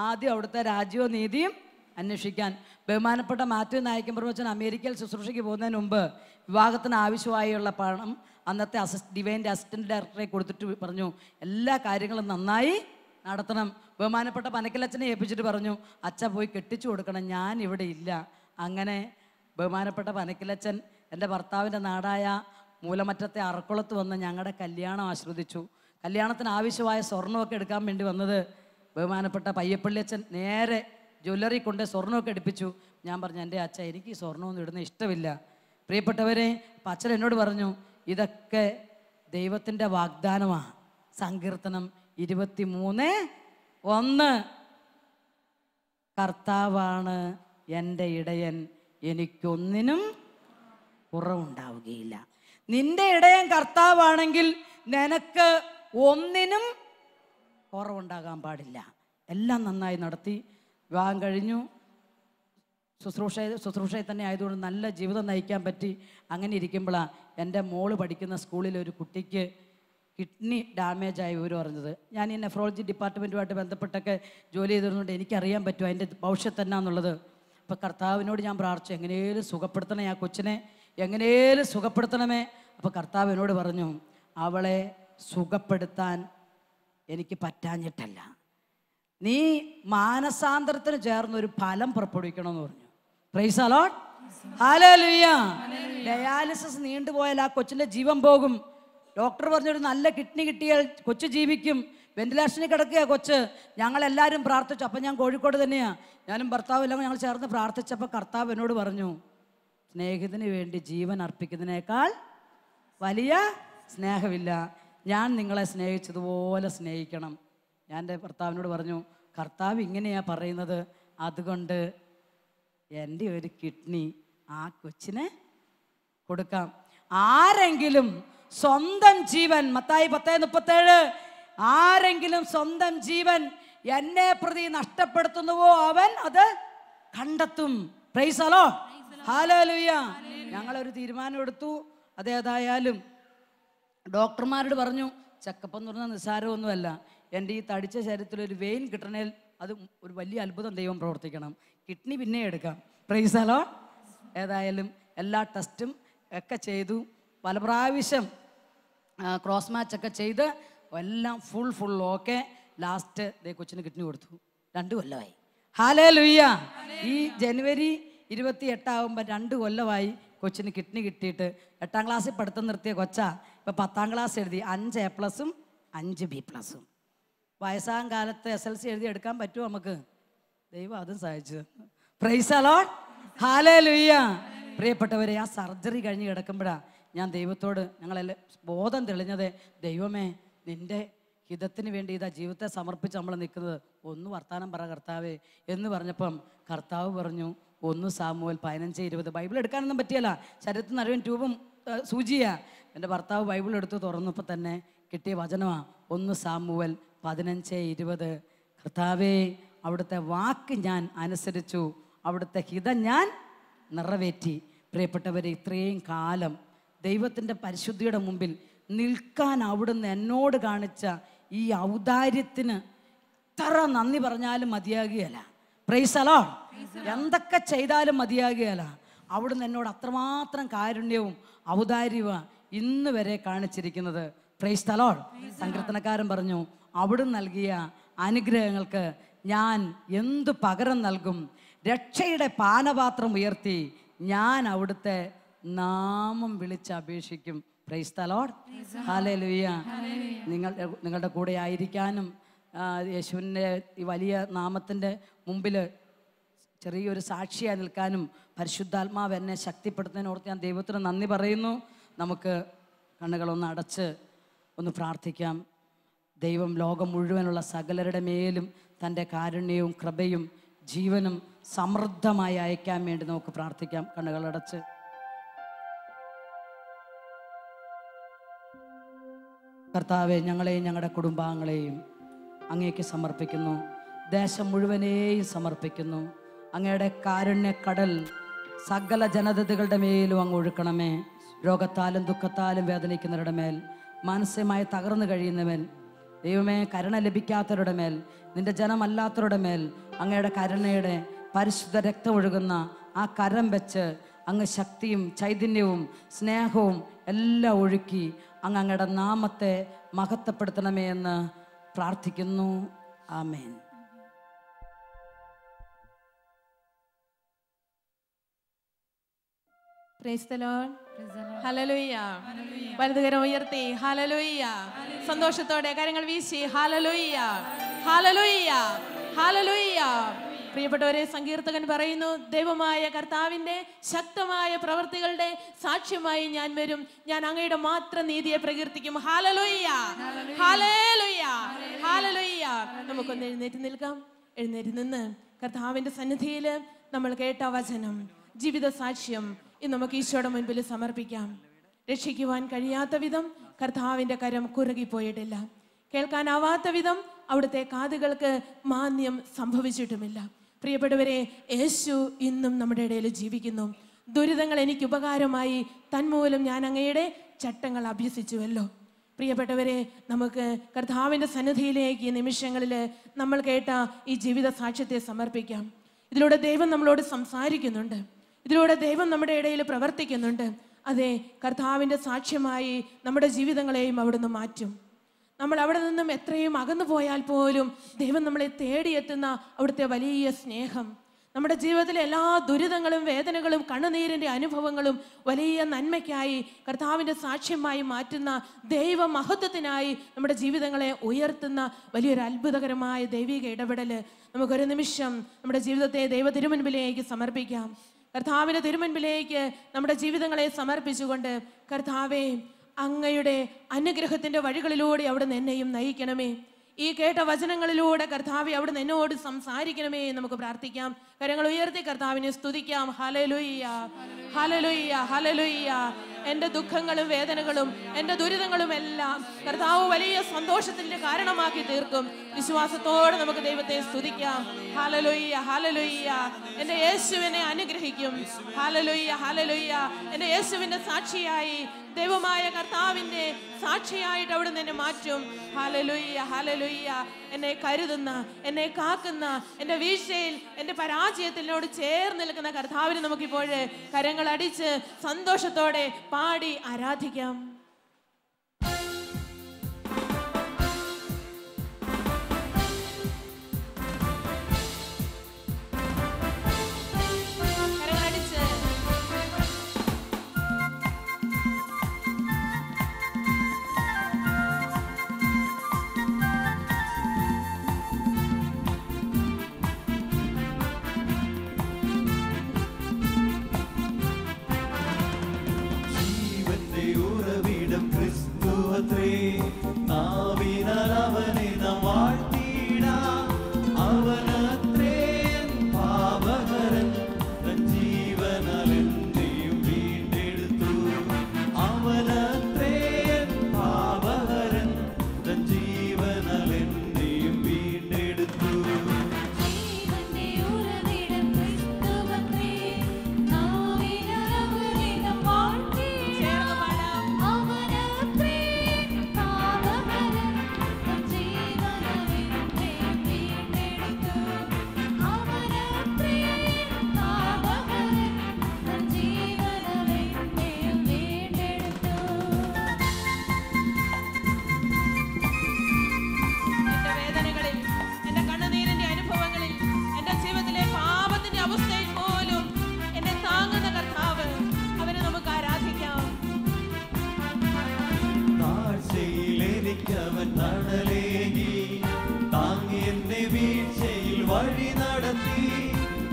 B: ആദ്യം അവിടുത്തെ രാജ്യവും നീതിയും അന്വേഷിക്കാൻ. ബഹുമാനപ്പെട്ട മാത്യു നായിക്കൻ പ്രവചൻ അമേരിക്കയിൽ ശുശ്രൂഷയ്ക്ക് പോകുന്നതിന് മുമ്പ് വിവാഹത്തിന് ആവശ്യമായുള്ള പണം അന്നത്തെ ഡിവൈൻ്റെ അസിസ്റ്റന്റ് ഡയറക്ടറെ കൊടുത്തിട്ട് പറഞ്ഞു, എല്ലാ കാര്യങ്ങളും നന്നായി നടത്തണം. ബഹുമാനപ്പെട്ട പനക്കലച്ചനെ ഏൽപ്പിച്ചിട്ട് പറഞ്ഞു, അച്ഛ പോയി കെട്ടിച്ചു കൊടുക്കണം, ഞാൻ ഇവിടെ ഇല്ല. അങ്ങനെ ബഹുമാനപ്പെട്ട പനക്കലച്ചൻ എൻ്റെ ഭർത്താവിൻ്റെ നാടായ മൂലമറ്റത്തെ അറക്കുളത്ത് വന്ന് ഞങ്ങളുടെ കല്യാണം ആസ്വദിച്ചു. കല്യാണത്തിന് ആവശ്യമായ സ്വർണ്ണമൊക്കെ എടുക്കാൻ വേണ്ടി വന്നത് ബഹുമാനപ്പെട്ട പയ്യപ്പള്ളി അച്ഛൻ നേരെ ജ്വല്ലറി കൊണ്ട് സ്വർണ്ണമൊക്കെ എടുപ്പിച്ചു. ഞാൻ പറഞ്ഞു, എൻ്റെ അച്ഛ, എനിക്ക് ഈ സ്വർണ്ണമൊന്നും ഇടുന്ന ഇഷ്ടമില്ല. പ്രിയപ്പെട്ടവരെ, അപ്പം അച്ഛൻ എന്നോട് പറഞ്ഞു, ഇതൊക്കെ ദൈവത്തിൻ്റെ വാഗ്ദാനമാണ്. സങ്കീർത്തനം 23:1, കർത്താവാണ് എൻ്റെ ഇടയൻ, എനിക്കൊന്നിനും കുറവുണ്ടാവുകയില്ല. നിന്റെ ഇടയൻ കർത്താവാണെങ്കിൽ നിനക്ക് ഒന്നിനും കുറവുണ്ടാകാൻ പാടില്ല. എല്ലാം നന്നായി നടത്തി. വിവാഹം കഴിഞ്ഞു. ശുശ്രൂഷയിൽ തന്നെ ആയതുകൊണ്ട് നല്ല ജീവിതം നയിക്കാൻ പറ്റി. അങ്ങനെ ഇരിക്കുമ്പോഴാണ് എൻ്റെ മോള് പഠിക്കുന്ന സ്കൂളിൽ ഒരു കുട്ടിക്ക് കിഡ്നി ഡാമേജായി വിവരം അറിഞ്ഞത്. ഞാൻ ഈ നെഫ്രോളജി ഡിപ്പാർട്ട്മെൻറ്റുമായിട്ട് ബന്ധപ്പെട്ടൊക്കെ ജോലി ചെയ്തിരുന്നുകൊണ്ട് എനിക്കറിയാൻ പറ്റും അതിൻ്റെ ഭവിഷ്യത്ത് എന്നാന്നുള്ളത്. അപ്പോൾ കർത്താവിനോട് ഞാൻ പ്രാർത്ഥിച്ചു, എങ്ങനെയും സുഖപ്പെടുത്തണേ ആ കൊച്ചിനെ, എങ്ങനെയും സുഖപ്പെടുത്തണമേ. അപ്പോൾ കർത്താവ് എന്നോട് പറഞ്ഞു, അവളെ സുഖപ്പെടുത്താൻ എനിക്ക് പറ്റാഞ്ഞിട്ടല്ല, നീ മാനസാന്തരത്തിന് ചേർന്നൊരു ഫലം പുറപ്പെടുവിക്കണമെന്ന് പറഞ്ഞു. Praise the lord. ഹല്ലേലൂയ. ഡയാലിസിസ് നീണ്ടുപോയാൽ ആ കൊച്ചിൻ്റെ ജീവൻ പോകും. ഡോക്ടർ പറഞ്ഞൊരു നല്ല കിഡ്നി കിട്ടിയാൽ കൊച്ചു ജീവിക്കും. വെന്റിലേഷനിൽ കിടക്കുക കൊച്ച്. ഞങ്ങളെല്ലാവരും പ്രാർത്ഥിച്ചു. അപ്പം ഞാൻ കോഴിക്കോട് തന്നെയാണ്, ഞാനും ഭർത്താവും എല്ലാം ഞങ്ങൾ ചേർന്ന് പ്രാർത്ഥിച്ചപ്പോൾ കർത്താവ് എന്നോട് പറഞ്ഞു, സ്നേഹിതന് വേണ്ടി ജീവൻ അർപ്പിക്കുന്നതിനേക്കാൾ വലിയ സ്നേഹമില്ല. ഞാൻ നിങ്ങളെ സ്നേഹിച്ചതുപോലെ സ്നേഹിക്കണം. ഞാൻ എൻ്റെ ഭർത്താവിനോട് പറഞ്ഞു, കർത്താവ് ഇങ്ങനെയാണ് പറയുന്നത്, അതുകൊണ്ട് എൻ്റെ ഒരു കിഡ്നി ആ കൊച്ചിന് കൊടുക്കാം. ആരെങ്കിലും സ്വന്തം ജീവൻ, മത്തായി 10:37, ആരെങ്കിലും സ്വന്തം ജീവൻ എന്നെ പ്രതി നഷ്ടപ്പെടുത്തുന്നുവോ അവൻ അത് കണ്ടെത്തും. Price the lord. ഹല്ലേലൂയ. ഞങ്ങളൊരു തീരുമാനം എടുത്തു. അതേതായാലും ഡോക്ടർമാരോട് പറഞ്ഞു, ചെക്കപ്പ് എന്ന് പറഞ്ഞാൽ നിസ്സാരമൊന്നുമല്ല. എൻ്റെ ഈ തടിച്ച ശരീരത്തിൽ ഒരു വെയിൻ കിട്ടണേൽ അത് ഒരു വലിയ അത്ഭുതം ദൈവം പ്രവർത്തിക്കണം. കിഡ്നി പിന്നെ എടുക്കാം. Price the Lord. ഏതായാലും എല്ലാ ടെസ്റ്റും ഒക്കെ ചെയ്തു. പല പ്രാവശ്യം ക്രോസ് മാച്ചൊക്കെ ചെയ്ത് എല്ലാം ഫുൾ ഓക്കെ. ലാസ്റ്റ് കൊച്ചിന് കിഡ്നി കൊടുത്തു. 2 കൊല്ലമായി. ഹല്ലേലൂയ. ഈ ജനുവരി 28 ആകുമ്പോൾ 2 കൊല്ലമായി കൊച്ചിന് കിഡ്നി കിട്ടിയിട്ട്. 8ാം ക്ലാസ്സിൽ പഠിത്തം നിർത്തിയ കൊച്ചാ ഇപ്പം 10ാം ക്ലാസ് എഴുതി 5 A+ഉം 5 B+ഉം. വയസ്സാം കാലത്ത് SLC എഴുതി എടുക്കാൻ പറ്റുമോ നമുക്ക്? ദൈവം അതും സഹായിച്ചു. Price the lord. ഹല്ലേലൂയ. പ്രിയപ്പെട്ടവരെ, ആ സർജറി കഴിഞ്ഞ് കിടക്കുമ്പോഴാണ് ഞാൻ ദൈവത്തോട് ഞങ്ങളെല്ലാം ബോധം തെളിഞ്ഞത്. ദൈവമേ, നിൻ്റെ ഹിതത്തിന് വേണ്ടി ഇതാ ജീവിതത്തെ സമർപ്പിച്ച് നമ്മൾ നിൽക്കുന്നത്. ഒന്ന് വർത്താനം പറ കർത്താവേ എന്ന് പറഞ്ഞപ്പം കർത്താവ് പറഞ്ഞു 1 സാമുവേൽ 15:20. ബൈബിൾ എടുക്കാനൊന്നും പറ്റിയല്ല, ശരീരത്തിൽ നടുവിൻ ട്യൂബും സൂചിയാ. എൻ്റെ ഭർത്താവ് ബൈബിൾ എടുത്ത് തുറന്നപ്പോൾ തന്നെ കിട്ടിയ വചനമാണ് 1 സാമുവേൽ 15:20. കർത്താവേ, അവിടുത്തെ വാക്ക് ഞാൻ അനുസരിച്ചു, അവിടുത്തെ ഹിതം ഞാൻ നിറവേറ്റി. പ്രിയപ്പെട്ടവരെ, ഇത്രയും കാലം ദൈവത്തിൻ്റെ പരിശുദ്ധിയുടെ മുമ്പിൽ നിൽക്കാൻ അവിടുന്ന് എന്നോട് കാണിച്ച ഈ ഔദാര്യത്തിന് എത്ര നന്ദി പറഞ്ഞാലും മതിയാകുകയല്ല. Price the Lord. എന്തൊക്കെ ചെയ്താലും മതിയാകുകയല്ല. അവിടുന്ന് എന്നോട് അത്രമാത്രം കാരുണ്യവും ഔദാര്യവും ഇന്ന് വരെ കാണിച്ചിരിക്കുന്നത്. Price the Lord. സങ്കീർത്തനക്കാരൻ പറഞ്ഞു, അവിടുന്ന് നൽകിയ അനുഗ്രഹങ്ങൾക്ക് ഞാൻ എന്തു പകരം നൽകും? രക്ഷയുടെ പാനപാത്രം ഉയർത്തി ഞാൻ അവിടുത്തെ നാമം വിളിച്ച് അപേക്ഷിക്കും. Praise the lord. ഹല്ലേലൂയ. നിങ്ങളുടെ കൂടെ ആയിരിക്കാനും യേശുവിൻ്റെ ഈ വലിയ നാമത്തിൻ്റെ മുമ്പിൽ ചെറിയൊരു സാക്ഷിയായി നിൽക്കാനും പരിശുദ്ധാത്മാവ് എന്നെ ശക്തിപ്പെടുത്തുന്നതിനോർത്ത് ഞാൻ ദൈവത്തിന് നന്ദി പറയുന്നു. നമുക്ക് കണ്ണുകളൊന്ന് അടച്ച് ഒന്ന് പ്രാർത്ഥിക്കാം. ദൈവം ലോകം മുഴുവനുള്ള സകലരുടെ മേലും തൻ്റെ കാരുണ്യവും കൃപയും ജീവനും സമൃദ്ധമായി അയക്കാൻ വേണ്ടി നമുക്ക് പ്രാർത്ഥിക്കാം. കണ്ണുകളടച്ച് കർത്താവെ, ഞങ്ങളെയും ഞങ്ങളുടെ കുടുംബാംഗങ്ങളെയും അങ്ങേക്ക് സമർപ്പിക്കുന്നു. ദേശം മുഴുവനെയും സമർപ്പിക്കുന്നു. അങ്ങയുടെ കാരുണ്യക്കടൽ സകല ജനതകളുടെ മേലും അങ്ങ് ഒഴുക്കണമേ. രോഗത്താലും ദുഃഖത്താലും വേദനിക്കുന്നവരുടെ മേൽ, മാനസികമായി തകർന്നു കഴിയുന്നവൻ, ദൈവമേ, കരുണ ലഭിക്കാത്തവരുടെ മേൽ, നിന്റെ ജനമല്ലാത്തവരുടെ മേൽ അങ്ങയുടെ കരുണയുടെ പരിശുദ്ധ രക്തം ഒഴുകുന്ന ആ കരം വെച്ച് അങ്ങ് ശക്തിയും ചൈതന്യവും സ്നേഹവും എല്ലാം ഒഴുക്കി അങ്ങയുടെ നാമത്തെ മഹത്വപ്പെടുത്തണമേ എന്ന് പ്രാർത്ഥിക്കുന്നു. ആമേൻ.
A: Praise the lord. ഹല്ലേലൂയ. വലതുകരം ഉയർത്തി ഹല്ലേലൂയ. സന്തോഷത്തോടെ കരങ്ങൾ വീശി ഹല്ലേലൂയ, ഹല്ലേലൂയ, ഹല്ലേലൂയ. പ്രിയപ്പെട്ടവരെ, സങ്കീർത്തകൻ പറയുന്നു, ദൈവമായ കർത്താവിൻ്റെ ശക്തമായ പ്രവൃത്തികളുടെ സാക്ഷ്യമായി ഞാൻ വരും, ഞാൻ അങ്ങയുടെ മാത്രം നീതിയെ പ്രകീർത്തിക്കും. Hallelujah, hallelujah, hallelujah. നമുക്കൊന്ന് എഴുന്നേറ്റ് നിൽക്കാം. എഴുന്നേറ്റ് നിന്ന് കർത്താവിൻ്റെ സന്നിധിയിൽ നമ്മൾ കേട്ട വചനം, ജീവിത സാക്ഷ്യം ഇന്ന് നമുക്ക് ഈശോയുടെ മുൻപിൽ സമർപ്പിക്കാം. രക്ഷിക്കുവാൻ കഴിയാത്ത വിധം കർത്താവിൻ്റെ കരം കുറുകിപ്പോയിട്ടില്ല. കേൾക്കാനാവാത്ത വിധം അവിടുത്തെ കാതുകൾക്ക് മാന്യം സംഭവിച്ചിട്ടുമില്ല. പ്രിയപ്പെട്ടവരെ, യേശു ഇന്നും നമ്മുടെ ഇടയിൽ ജീവിക്കുന്നു. ദുരിതങ്ങൾ എനിക്ക് ഉപകാരമായി, തന്മൂലം ഞാൻ അങ്ങയുടെ ചട്ടങ്ങൾ അഭ്യസിച്ചുവല്ലോ. പ്രിയപ്പെട്ടവരെ, നമുക്ക് കർത്താവിൻ്റെ സന്നിധിയിലേക്ക് ഈ നിമിഷങ്ങളിൽ നമ്മൾ കേട്ട ഈ ജീവിത സാക്ഷ്യത്തെ സമർപ്പിക്കാം. ഇതിലൂടെ ദൈവം നമ്മളോട് സംസാരിക്കുന്നുണ്ട്. ഇതിലൂടെ ദൈവം നമ്മുടെ ഇടയിൽ പ്രവർത്തിക്കുന്നുണ്ട്. അതെ, കർത്താവിൻ്റെ സാക്ഷ്യമായി നമ്മുടെ ജീവിതങ്ങളെയും അവിടുന്ന് മാറ്റും. നമ്മൾ അവിടെ നിന്നും എത്രയും അകന്നു പോയാൽ പോലും ദൈവം നമ്മളെ തേടിയെത്തുന്ന അവിടുത്തെ വലിയ സ്നേഹം, നമ്മുടെ ജീവിതത്തിലെ എല്ലാ ദുരിതങ്ങളും വേദനകളും കണ്ണുനീരിൻ്റെ അനുഭവങ്ങളും വലിയ നന്മയ്ക്കായി കർത്താവിൻ്റെ സാക്ഷ്യമായി മാറ്റുന്ന ദൈവ മഹത്വത്തിനായി നമ്മുടെ ജീവിതങ്ങളെ ഉയർത്തുന്ന വലിയൊരു അത്ഭുതകരമായ ദൈവിക ഇടപെടൽ നമുക്കൊരു നിമിഷം നമ്മുടെ ജീവിതത്തെ ദൈവ തിരുമുൻപിലേക്ക് സമർപ്പിക്കാം. കർത്താവിൻ്റെ തിരുമുൻപിലേക്ക് നമ്മുടെ ജീവിതങ്ങളെ സമർപ്പിച്ചുകൊണ്ട്, കർത്താവേ, അങ്ങയുടെ അനുഗ്രഹത്തിൻ്റെ വഴികളിലൂടെ അവിടുന്ന് എന്നെയും നയിക്കണമേ. ഈ കേട്ട വചനങ്ങളിലൂടെ കർത്താവേ, അവിടുന്ന് എന്നോട് സംസാരിക്കണമേ. നമുക്ക് പ്രാർത്ഥിക്കാം. കരങ്ങൾ ഉയർത്തി കർത്താവിനെ സ്തുതിക്കാം. Hallelujah, hallelujah, hallelujah. എൻ്റെ ദുഃഖങ്ങളും വേദനകളും എൻ്റെ ദുരിതങ്ങളും എല്ലാം കർത്താവ് വലിയ സന്തോഷത്തിന്റെ കാരണമാക്കി തീർക്കും. വിശ്വാസത്തോടെ നമുക്ക് ദൈവത്തെ സ്തുതിക്കാം. Hallelujah, hallelujah. എൻ്റെ യേശുവിനെ അനുഗ്രഹിക്കും. Hallelujah, hallelujah. എൻ്റെ യേശുവിന്റെ സാക്ഷിയായി, ദൈവമായ കർത്താവിന്റെ സാക്ഷിയായിട്ട് അവിടെ നിന്ന് മാറ്റും. Hallelujah, hallelujah. എന്നെ കരുതുന്ന, എന്നെ കാക്കുന്ന, എൻ്റെ വീഴ്ചയിൽ, എൻ്റെ പരാജയത്തിൽ എന്നോട് ചേർന്ന് നിൽക്കുന്ന കർത്താവിന് നമുക്കിപ്പോൾ കരങ്ങൾ അടിച്ച് സന്തോഷത്തോടെ പാടി ആരാധിക്കാം.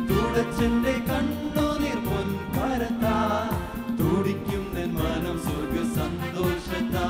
C: തുടച്ചെന്റെ കണ്ണുനീർ പൊൻകരത്താ തുടിക്കും നിൻ മനം സ്വർഗ സന്തോഷത്താ